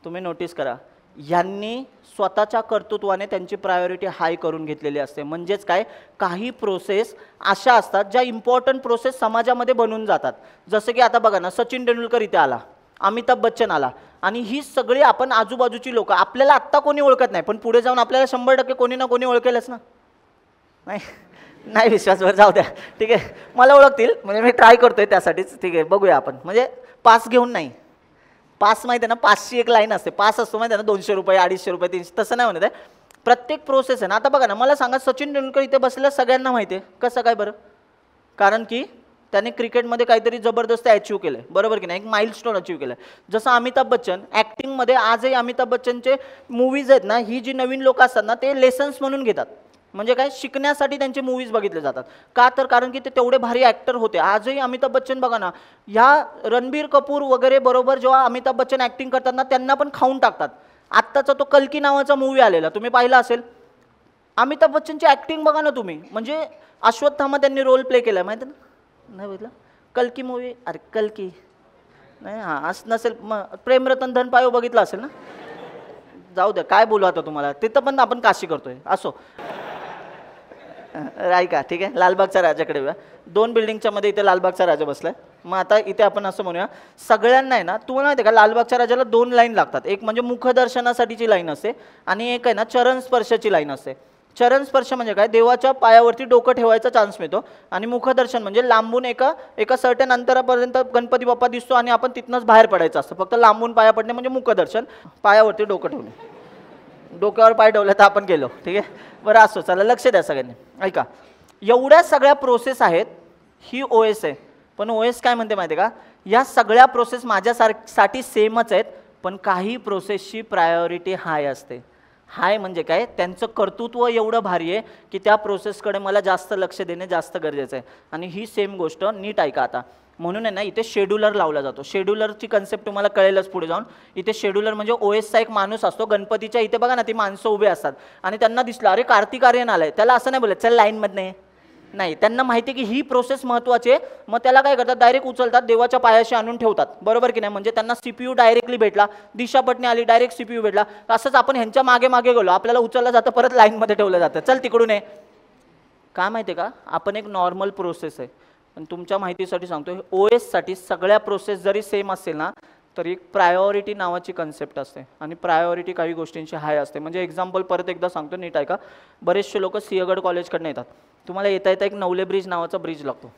Speaker 1: तुम्ही नोटीस करा, यांनी स्वतःच्या कर्तृत्वाने त्यांची प्रायोरिटी हाय करून घेतलेली असते. म्हणजेच काय, काही प्रोसेस अशा असतात ज्या इम्पॉर्टंट प्रोसेस समाजामध्ये बनून जातात. जसं की आता बघा ना, सचिन तेंडुलकर इथे आला, अमिताभ बच्चन आला, आणि ही सगळी आपण आजूबाजूची लोक, आपल्याला आत्ता कोणी ओळखत नाही, पण पुढे जाऊन आपल्याला 100% कोणी ना कोणी ओळखेलच ना. नाही विश्वासवर जाऊ द्या. ठीक आहे, मला ओळखतील, म्हणजे मी ट्राय करतोय त्यासाठीच. ठीक आहे, बघूया आपण. म्हणजे पास घेऊन नाही, पास माहिती आहे ना, 5ची एक लाईन असते, पास असतो माहिती आहे ना, 200 रुपये 250 रुपये 300, तसं नाही म्हणत आहे. प्रत्येक प्रोसेस आहे ना. आता बघा ना, मला सांगा, सचिन तेंडुलकर इथे बसलेलं सगळ्यांना माहिती आहे. कसं काय बरं, कारण की त्याने क्रिकेटमध्ये काहीतरी जबरदस्त अचीव केलं आहे, बरोबर की नाही, एक माइलस्टोन अचीव केलं आहे. जसं अमिताभ बच्चन ॲक्टिंगमध्ये, आजही अमिताभ बच्चनचे मूवीज आहेत ना, ही जी नवीन लोक असतात ना ते लेसन्स म्हणून घेतात. म्हणजे काय, शिकण्यासाठी त्यांचे मूवीज बघितले जातात. का तर कारण की ते तेवढे भारी ॲक्टर होते. आजही अमिताभ बच्चन बघा ना, ह्या रणबीर कपूर वगैरे बरोबर जेव्हा अमिताभ बच्चन ॲक्टिंग करतात ना, त्यांना पण खाऊन टाकतात. आत्ताचा तो कल्की नावाचा मूवी आलेला, तुम्ही पाहिला असेल. अमिताभ बच्चनची ॲक्टिंग बघा ना तुम्ही, म्हणजे अश्वत्थामा त्यांनी रोल प्ले केला, माहिती ना, नाही बघितलं कल्की मूवी. अरे कल्की नाही, हां असं नसेल, मग प्रेमरतन धन पायो बघितलं असेल ना. जाऊ द्या, काय बोलू आता तुम्हाला, तिथं पण आपण काशी करतोय. असो ऐका, ठीक आहे, लालबागच्या राजाकडे येऊया. 2 बिल्डिंगच्या मध्ये इथे लालबागचा राजा बसलाय. मग आता इथे आपण असं म्हणूया, सगळ्यांना आहे ना, तुम्हाला माहिती आहे का, लालबागच्या राजाला 2 लाईन लागतात. एक म्हणजे मुखदर्शनासाठीची लाईन असते, आणि एक आहे ना चरण स्पर्शाची लाईन असते. चरण स्पर्श म्हणजे काय, देवाच्या पायावरती डोकं ठेवायचा चान्स मिळतो. आणि मुखदर्शन म्हणजे लांबून एका सर्टन अंतरापर्यंत गणपती बाप्पा दिसतो आणि आपण तिथनंच बाहेर पडायचं असतं. फक्त लांबून पाया पडणे म्हणजे मुखदर्शन, पायावरती डोकं ठेवणे. डोक्यावर पाय ठेवले तर आपण गेलो. ठीक आहे, बरं असो, चला लक्ष द्या सगळ्यांनी. ऐका, एवढ्या सगळ्या प्रोसेस आहेत, ही OS आहे. पण OS काय म्हणते माहिती आहे का, या सगळ्या प्रोसेस माझ्यासाठी सेमच आहेत, पण काही प्रोसेसची प्रायोरिटी हाय असते. हाय म्हणजे काय, त्यांचं कर्तृत्व एवढं भारी आहे की त्या प्रोसेसकडे मला जास्त लक्ष देणे जास्त गरजेचं आहे. आणि ही सेम गोष्ट नीट ऐका आता. म्हणून आहे ना, इथे शेड्यूलर लावला जातो. शेड्यूलरची कन्सेप्ट तुम्हाला कळेलच पुढे जाऊन. इथे शेड्यूलर म्हणजे OSचा एक माणूस असतो. गणपतीच्या इथे बघा ना, ती माणसं उभे असतात आणि त्यांना दिसलं, अरे कार्तिक आर्यन आलाय, त्याला असं नाही बोलत चल लाईनमध्ये, नाही, त्यांना माहिती आहे की ही प्रोसेस महत्त्वाची आहे, मग त्याला काय करतात, डायरेक्ट उचलतात, देवाच्या पायाशी आणून ठेवतात, बरोबर की नाही. म्हणजे त्यांना CPU डायरेक्टली भेटला, दिशा पटणी आली, डायरेक्ट CPU भेटला. असंच आपण ह्यांच्या मागे मागे गेलो, आपल्याला उचललं जातं, परत लाईनमध्ये ठेवलं जातं, चल तिकडून ये. काय माहिती आहे का, आपण एक नॉर्मल प्रोसेस आहे. पण तुमच्या माहितीसाठी सांगतो, OS साठी सगळ्या प्रोसेस जरी सेम असेल ना, तर एक प्रायोरिटी नावाची कन्सेप्ट असते, आणि प्रायोरिटी काही गोष्टींची हाय असते. म्हणजे एक्झाम्पल परत एकदा सांगतो, नीट ऐका. बरेचसे लोक सिंहगड कॉलेजकडनं येतात, तुम्हाला येता येता एक नवले ब्रिज नावाचा ब्रिज लागतो.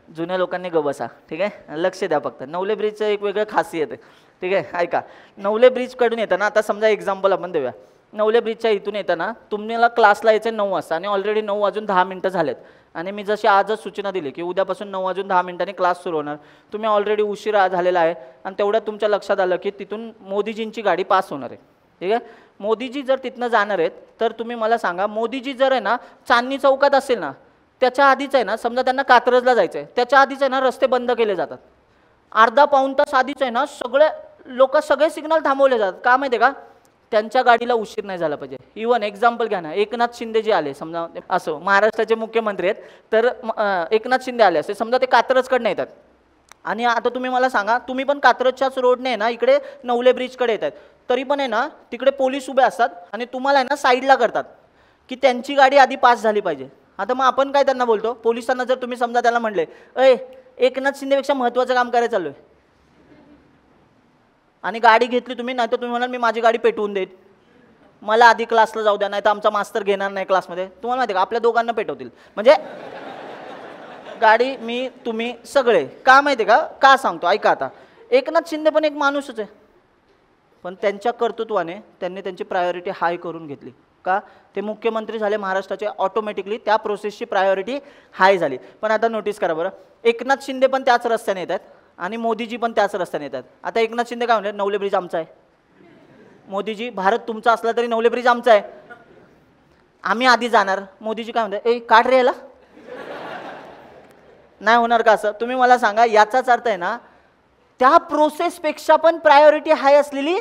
Speaker 1: जुन्या लोकांनी ग बसा, ठीक आहे, लक्ष द्या फक्त. नवले ब्रिजचं एक वेगळं खासियत आहे, ठीक आहे. ऐका, नवले ब्रिजकडून येताना, आता समजा एक्झाम्पल आपण देऊया, नवले ब्रिजच्या इथून येताना तुम्हाला क्लासला यायचं 9 वाजता, आणि ऑलरेडी 9 वाजून 10 मिनटं झालेत, आणि मी जशी आजच सूचना दिली की उद्यापासून 9 वाजून 10 मिनिटांनी क्लास सुरू होणार. तुम्ही ऑलरेडी उशिरा झालेला आहे, आणि तेवढ्यात तुमच्या लक्षात आलं की तिथून मोदीजींची गाडी पास होणार आहे, ठीक आहे. मोदीजी जर तिथनं जाणार आहेत, तर तुम्ही मला सांगा, मोदीजी जर आहे ना चांदणी चौकात असेल ना, त्याच्या आधीच आहे ना, समजा त्यांना कात्रजला जायचं आहे, त्याच्या आधीच आहे ना रस्ते बंद केले जातात. अर्धा पाऊण तास आधीच आहे ना सगळे लोक, सगळे सिग्नल थांबवले जातात. का माहिती आहे का, त्यांच्या गाडीला उशीर नाही झाला पाहिजे. इवन एक्झाम्पल घ्या ना, एकनाथ शिंदे जे आले, समजा असो महाराष्ट्राचे मुख्यमंत्री आहेत, तर एकनाथ शिंदे आले असे समजा, ते कात्रजकडनं येतात, आणि आता तुम्ही मला सांगा, तुम्ही पण कात्रजच्याच रोडने ना इकडे नवले ब्रिजकडे येतात, तरी पण आहे ना तिकडे पोलीस उभे असतात, आणि तुम्हाला आहे ना साईडला करतात की त्यांची गाडी आधी पास झाली पाहिजे. आता मग आपण काय त्यांना बोलतो, पोलिसांना जर तुम्ही समजा त्याला म्हणले, एकनाथ शिंदेपेक्षा महत्त्वाचं काम करायला चालू आहे, आणि गाडी घेतली तुम्ही, नाही तर तुम्ही म्हणाल मी माझी गाडी पेटवून देईन, मला आधी क्लासला जाऊ द्या, नाही तर आमचा मास्तर घेणार नाही क्लासमध्ये. तुम्हाला माहिती आहे का, आपल्या दोघांना पेटवतील. म्हणजे गाडी मी तुम्ही सगळे. का माहिती आहे का सांगतो, ऐका. आता एकनाथ शिंदे पण एक माणूसच आहे, पण त्यांच्या कर्तृत्वाने त्यांनी त्यांची प्रायोरिटी हाय करून घेतली. का, ते मुख्यमंत्री झाले महाराष्ट्राचे, ऑटोमॅटिकली त्या प्रोसेसची प्रायोरिटी हाय झाली. पण आता नोटीस करा बरं, एकनाथ शिंदे पण त्याच रस्त्याने येतात, आणि मोदीजी पण त्याच रस्त्याने येतात. आता एकनाथ शिंदे काय म्हणतात, नवले ब्रिज आमचा आहे. मोदीजी, भारत तुमचा असला तरी नवले ब्रिज आमचा आहे, आम्ही आधी जाणार. मोदीजी काय म्हणतात, काढ रे याला. नाही होणार का असं, तुम्ही मला सांगा. याचाच अर्थ आहे ना, त्या प्रोसेसपेक्षा पण प्रायोरिटी हाय असलेली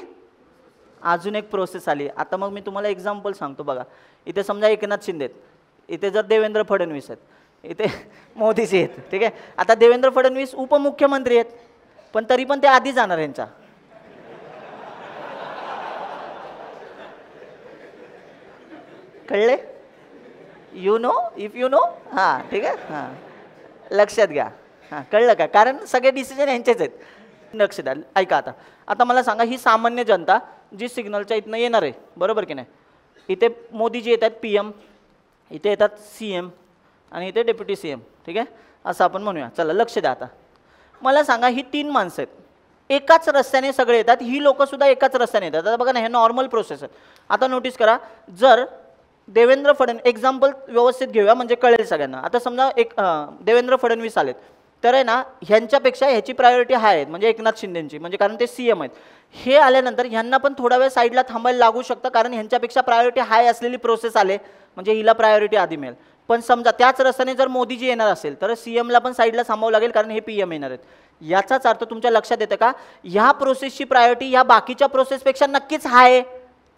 Speaker 1: अजून एक प्रोसेस आली. आता मग मी तुम्हाला एक्झाम्पल सांगतो बघा. इथे समजा एकनाथ शिंदे आहेत, इथे जर देवेंद्र फडणवीस आहेत, इथे मोदीजी आहेत, ठीक आहे. आता देवेंद्र फडणवीस उपमुख्यमंत्री आहेत, पण तरी पण ते आधी जाणार यांच्या. कळले, you know, if you know. हां, ठीक आहे, हां, लक्षात घ्या. हां, कळलं का, कारण सगळे डिसिजन यांचेच आहेत. लक्ष द्या. ऐका, आता मला सांगा, ही सामान्य जनता जी सिग्नलच्या इथनं येणार आहे, बरोबर की नाही, इथे मोदीजी येतात PM, इथे येतात CM, आणि इथे डेप्युटी CM, ठीक आहे, असं आपण म्हणूया. चला लक्ष द्या. आता मला सांगा, ही 3 माणसं आहेत, एकाच रस्त्याने सगळे येतात, ही लोकंसुद्धा एकाच रस्त्याने येतात. आता बघा ना, हे नॉर्मल प्रोसेस आहे. आता नोटीस करा, जर देवेंद्र फडणवीस, एक्झाम्पल व्यवस्थित घेऊया म्हणजे कळेल सगळ्यांना. आता समजा देवेंद्र फडणवीस आलेत, तर आहे ना ह्यांच्यापेक्षा ह्याची प्रायोरिटी हाय आहे, म्हणजे एकनाथ शिंदेची, म्हणजे कारण ते CM आहेत. हे आल्यानंतर ह्यांना पण थोडा वेळ साईडला थांबायला लागू शकतं, कारण ह्यांच्यापेक्षा प्रायोरिटी हाय असलेली प्रोसेस आले, म्हणजे हिला प्रायोरिटी आधी मिळेल. पण समजा त्याच रस्त्याने जर मोदीजी येणार असेल, तर CMला पण साईडला थांबावं लागेल, कारण हे PM येणार आहेत. याचाच अर्थ तुमच्या लक्षात येतं का, ह्या प्रोसेसची प्रायोरिटी ह्या बाकीच्या प्रोसेसपेक्षा नक्कीच हाय आहे,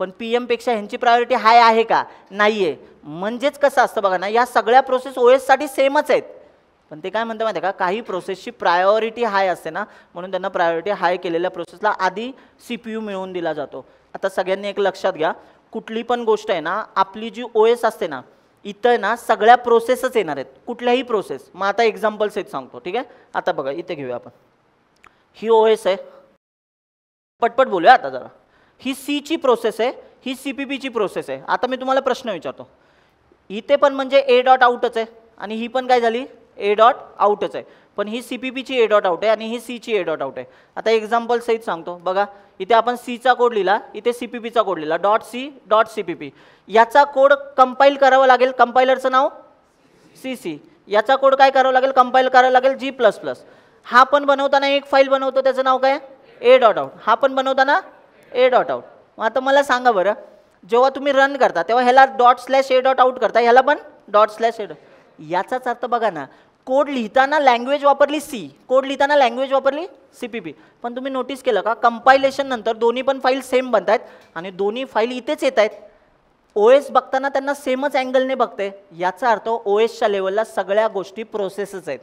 Speaker 1: पण PM पेक्षा ह्यांची प्रायोरिटी हाय आहे का, नाही आहे. म्हणजेच कसं असतं बघा ना, या सगळ्या प्रोसेस OS साठी सेमच आहेत, पण ते काय म्हणतात माहिती आहे का, काही प्रोसेसची प्रायोरिटी हाय असते ना, म्हणून त्यांना प्रायोरिटी हाय केलेल्या प्रोसेसला आधी CPU मिळवून दिला जातो. आता सगळ्यांनी एक लक्षात घ्या, कुठली पण गोष्ट आहे ना, आपली जी OS असते ना, इथं ना सगळ्या प्रोसेसच येणार आहेत, कुठल्याही प्रोसेस. मग आता एक्झाम्पल सेट सांगतो, ठीक आहे. आता बघा, इथे घेऊया आपण, ही OS आहे, पटपट बोलूया आता जरा. ही C ची प्रोसेस आहे, ही CPP ची प्रोसेस आहे. आता मी तुम्हाला प्रश्न विचारतो, इथे पण म्हणजे A डॉट आउटच आहे, आणि ही पण काय झाली, A डॉट आउटच आहे, पण ही CPP ची A डॉट आउट आहे, आणि ही C ची A डॉट आउट आहे. आता एक्झाम्पल सहित सांगतो बघा, इथे आपण C चा कोड लिहिला, इथे CPP चा कोड लिहिला, .C .CPP. याचा कोड कंपाईल करावा लागेल, कंपायलरचं नाव CC. याचा कोड काय करावं लागेल, कंपाईल करावं लागेल G++. हा पण बनवताना एक फाईल बनवतो, त्याचं नाव काय, A डॉट आउट. हा पण बनवताना A डॉट आउट. आता मला सांगा बरं, जेव्हा तुम्ही रन करता तेव्हा ह्याला .A डॉट आउट करता, ह्याला पण .A. याचाच अर्थ बघा ना, कोड लिहिताना लँग्वेज वापरली C, कोड लिहिताना लँग्वेज वापरली CPP. पण तुम्ही नोटीस केलं का, कंपायलेशन नंतर दोन्ही पण फाईल सेम बनत आहेत, आणि दोन्ही फाईल इथेच येत आहेत.
Speaker 2: OS बघताना त्यांना सेमच अँगलने बघते, याचा अर्थ OSच्या लेवलला सगळ्या गोष्टी प्रोसेसच आहेत.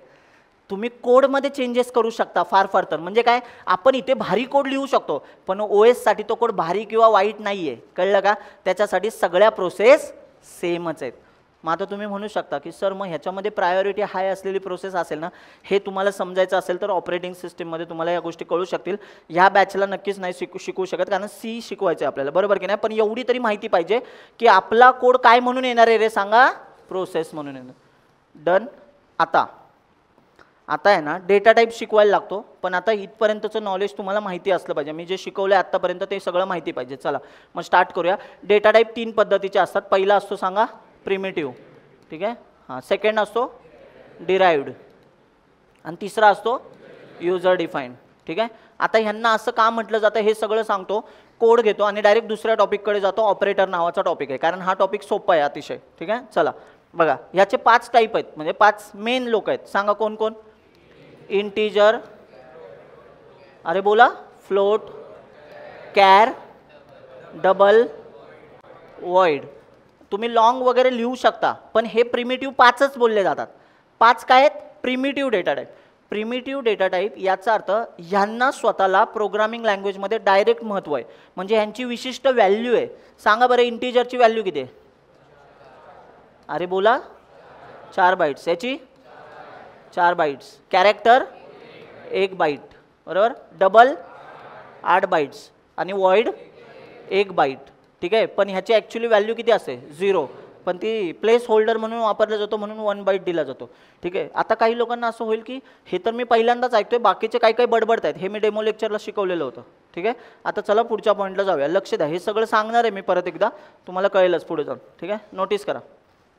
Speaker 2: तुम्ही कोडमध्ये चेंजेस करू शकता फार फार तर, म्हणजे काय, आपण इथे भारी कोड लिहू शकतो, पण OSसाठी तो कोड भारी किंवा वाईट नाही आहे, कळलं का? त्याच्यासाठी सगळ्या प्रोसेस सेमच आहेत. मग आता तुम्ही म्हणू शकता की सर मग ह्याच्यामध्ये प्रायोरिटी हाय असलेली प्रोसेस असेल ना, हे तुम्हाला समजायचं असेल तर ऑपरेटिंग सिस्टीममध्ये तुम्हाला या गोष्टी कळू शकतील. ह्या बॅचला नक्कीच नाही शिकू शकत, कारण C शिकवायचं आहे आपल्याला, बरोबर की नाही? पण एवढी तरी माहिती पाहिजे की आपला कोड काय म्हणून येणार आहे रे, सांगा, प्रोसेस म्हणून येणार. डन. आता आहे ना डेटा टाईप शिकवायला लागतो, पण आता इथपर्यंतचं नॉलेज तुम्हाला माहिती असलं पाहिजे. मी जे शिकवलं आहे आत्तापर्यंत ते सगळं माहिती पाहिजे. चला मग स्टार्ट करूया. डेटा टाईप 3 पद्धतीचे असतात. पहिला असतो सांगा प्रिमिटिव्ह, ठीक आहे, हां. सेकंड असतो डिराइव्ड, आणि तिसरा असतो युजर डिफाईन, ठीक आहे. आता ह्यांना असं का म्हटलं जातं हे सगळं सांगतो. कोड घेतो आणि डायरेक्ट दुसऱ्या टॉपिककडे जातो. ऑपरेटर नावाचा टॉपिक आहे, कारण हा टॉपिक सोपा आहे अतिशय, ठीक आहे. चला बघा, ह्याचे 5 टाईप आहेत, म्हणजे 5 मेन लोक आहेत. सांगा कोण कोण? इंटीजर, अरे बोला, फ्लोट, कॅर, डबल, वॉइड. तुम्ही लॉंग वगैरे लिहू शकता, पण हे प्रिमिटिव्ह 5च बोलले जातात. 5 काय आहेत? Primitive data type. Primitive data type याचा अर्थ ह्यांना स्वतःला प्रोग्रामिंग लँग्वेजमध्ये डायरेक्ट महत्त्व आहे, म्हणजे ह्यांची विशिष्ट व्हॅल्यू आहे. सांगा बरं, इंटीजरची व्हॅल्यू किती आहे? अरे बोला, 4 बाईट्स. याची 4 बाईट्स. कॅरेक्टर 1 बाईट, बरोबर. डबल 8 बाईट्स, आणि वॉइड 1 बाईट, ठीक आहे. पण ह्याची ॲक्च्युली व्हॅल्यू किती असते? 0, पण ती प्लेस होल्डर म्हणून वापरला जातो, म्हणून 1 बाईट दिला जातो, ठीक आहे. आता काही लोकांना असं होईल की हे तर मी पहिल्यांदाच ऐकतोय, बाकीचे काही काही बडबडत आहेत, हे मी डेमो लेक्चरला शिकवलेलं होतं, ठीक आहे. आता चला पुढच्या पॉईंटला जाऊया. लक्ष द्या, हे सगळं सांगणार आहे मी परत एकदा, तुम्हाला कळेलच पुढे जाऊन, ठीक आहे. नोटीस करा.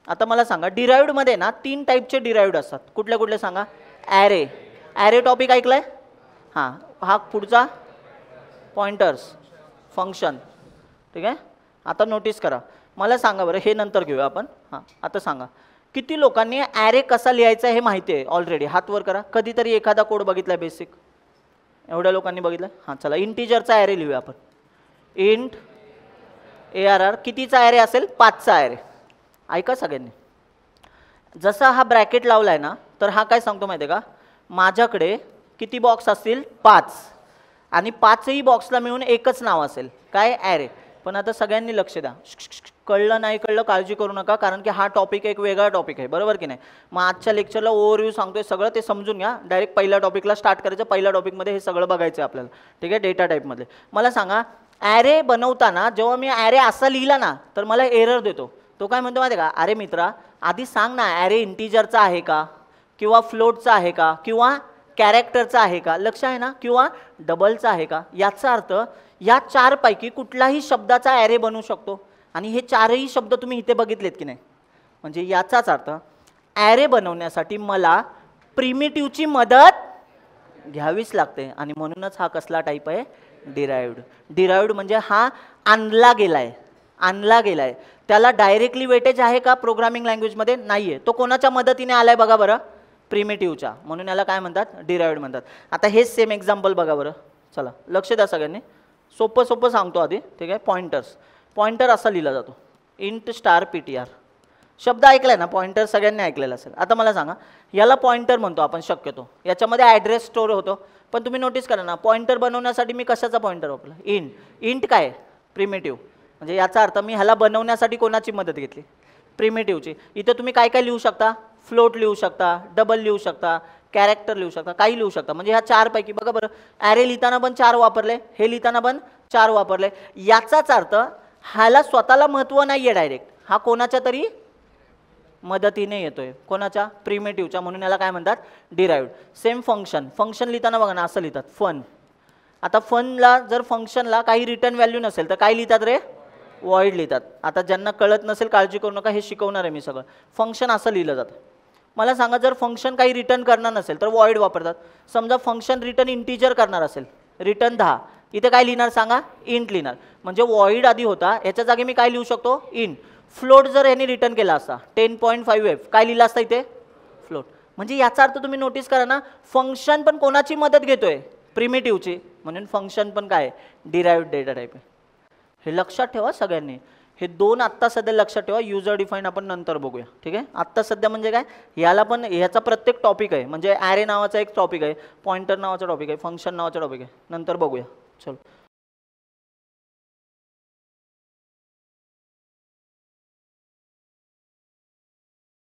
Speaker 2: आता मला सांगा, डिराइव्डमध्ये ना 3 टाईपचे डिराइव्ड असतात. कुठले कुठले सांगा? ॲरे. ॲरे टॉपिक ऐकलाय? हां. हा पुढचा पॉइंटर्स फंक्शन, ठीक आहे. आता नोटीस करा. मला सांगा बरं, हे नंतर घेऊया आपण. हां, आता सांगा, किती लोकांनी ॲरे कसा लिहायचा हे माहिती आहे ऑलरेडी? हात वर करा. कधीतरी एखादा कोड बघितला बेसिक? एवढ्या लोकांनी बघितलं? हां, चला इंटीजरचा ॲरे लिहूया आपण. Int ARR. कितीचा ॲरे असेल? 5चा ॲरे. ऐका सगळ्यांनी, जसा हा ब्रॅकेट लावला आहे ना, तर हा काय सांगतो माहिती आहे का? माझ्याकडे किती बॉक्स असतील? 5, आणि 5ही बॉक्सला मिळून एकच नाव असेल, काय? ॲरे. पण आता सगळ्यांनी लक्ष द्या. कळलं नाही कळलं काळजी करू नका, कारण की हा टॉपिक एक वेगळा टॉपिक आहे, बरोबर की नाही? मग आजच्या लेक्चरला ओव्हरव्ह्यू सांगतोय सगळं, ते समजून घ्या. डायरेक्ट पहिल्या टॉपिकला स्टार्ट करायचं. पहिल्या टॉपिकमध्ये हे सगळं बघायचं आहे आपल्याला, ठीक आहे, डेटा टाईपमध्ये. मला सांगा, ॲरे बनवताना जेव्हा मी ॲरे असा लिहिला ना, तर मला एरर देतो. तो काय म्हणतो माहिती आहे का? अरे मित्रा, आधी सांग ना, ॲरे इंटीजरचा आहे का, किंवा फ्लोटचा आहे का, किंवा कॅरेक्टरचा आहे का, लक्ष आहे ना, किंवा डबलचा आहे का? याचा अर्थ या 4 पैकी कुठलाही शब्दाचा ॲरे बनवू शकतो, आणि हे 4ही शब्द तुम्ही इथे बघितलेत की नाही? म्हणजे याचाच अर्थ ॲरे बनवण्यासाठी मला प्रिमिटिव्हची मदत घ्यावीच लागते, आणि म्हणूनच हा कसला टाईप आहे? डिराइव्ड. डिराइव्ड म्हणजे हा आणला गेलाय, आणला गेलाय. त्याला डायरेक्टली वेटेज आहे का प्रोग्रामिंग लँग्वेजमध्ये? नाही आहे. तो कोणाच्या मदतीने आलाय बघा बरं? प्रिमिटिव्हच्या. म्हणून याला काय म्हणतात? डिराइव्ड म्हणतात. आता हेच सेम एक्झाम्पल बघा बरं. चला लक्ष द्या सगळ्यांनी, सोपं सोपं सांगतो आधी, ठीक आहे. पॉइंटर्स. पॉइंटर असा लिहिला जातो, इंट स्टार PTR. शब्द ऐकलाय ना, पॉइंटर सगळ्यांनी ऐकलेला असेल. आता मला सांगा, याला पॉइंटर म्हणतो आपण शक्यतो, याच्यामध्ये ॲड्रेस स्टोअर होतो. पण तुम्ही नोटीस करा ना, पॉइंटर बनवण्यासाठी मी कशाचा पॉइंटर वापरला? इंट. इंट काय? प्रिमिटिव्ह. म्हणजे याचा अर्थ मी ह्याला बनवण्यासाठी कोणाची मदत घेतली? प्रिमिटिव्हची. इथे तुम्ही काय काय लिहू शकता? फ्लोट लिहू शकता, डबल लिहू शकता, कॅरेक्टर लिहू शकता, काही लिहू शकता. म्हणजे ह्या 4 पैकी बघा बरं, ॲरे लिहिताना पण 4 वापरले, हे लिहिताना पण 4 वापरले. याचाच अर्थ ह्याला स्वतःला महत्त्व नाही आहे डायरेक्ट, हा कोणाच्या तरी मदतीने येतोय. कोणाच्या? प्रिमिटिव्हच्या. म्हणून याला काय म्हणतात? डिराइव्ड. Same function. फंक्शन लिहिताना बघा ना, असं लिहितात, फन. आता फनला जर फंक्शनला काही रिटर्न व्हॅल्यू नसेल तर काय लिहितात रे? वॉइड लिहितात. आता ज्यांना कळत नसेल काळजी करू नका, हे शिकवणार आहे मी सगळं. फंक्शन असं लिहिलं जातं. मला सांगा, जर फंक्शन काही रिटर्न करणार नसेल तर वॉइड वापरतात. समजा फंक्शन रिटर्न इंटीजर करणार असेल, रिटर्न 10, इथे काय लिहिणार सांगा? इंट लिहिणार. म्हणजे वॉइड आधी होता, याच्या जागी मी काय लिहू शकतो? इंट. फ्लोट जर यांनी रिटर्न केला असता 10.5f, काय लिहिलं असतं इथे? फ्लोट. म्हणजे याचा अर्थ तुम्ही नोटीस करा ना, फंक्शन पण कोणाची मदत घेतोय? प्रिमिटिव्हची. म्हणून फंक्शन पण काय? डिराइव्ड डेटा टाईप आहे. हे लक्षात ठेवा सगळ्यांनी. हे दोन आत्ता सध्या लक्षात ठेवा, युजर डिफाईन आपण नंतर बघूया, ठीक आहे. आत्ता सध्या म्हणजे काय, याला पण ह्याचा प्रत्येक टॉपिक आहे, म्हणजे ॲरे नावाचा एक टॉपिक आहे, पॉइंटर नावाचा टॉपिक आहे, फंक्शन नावाचा टॉपिक आहे, नंतर बघूया. चलो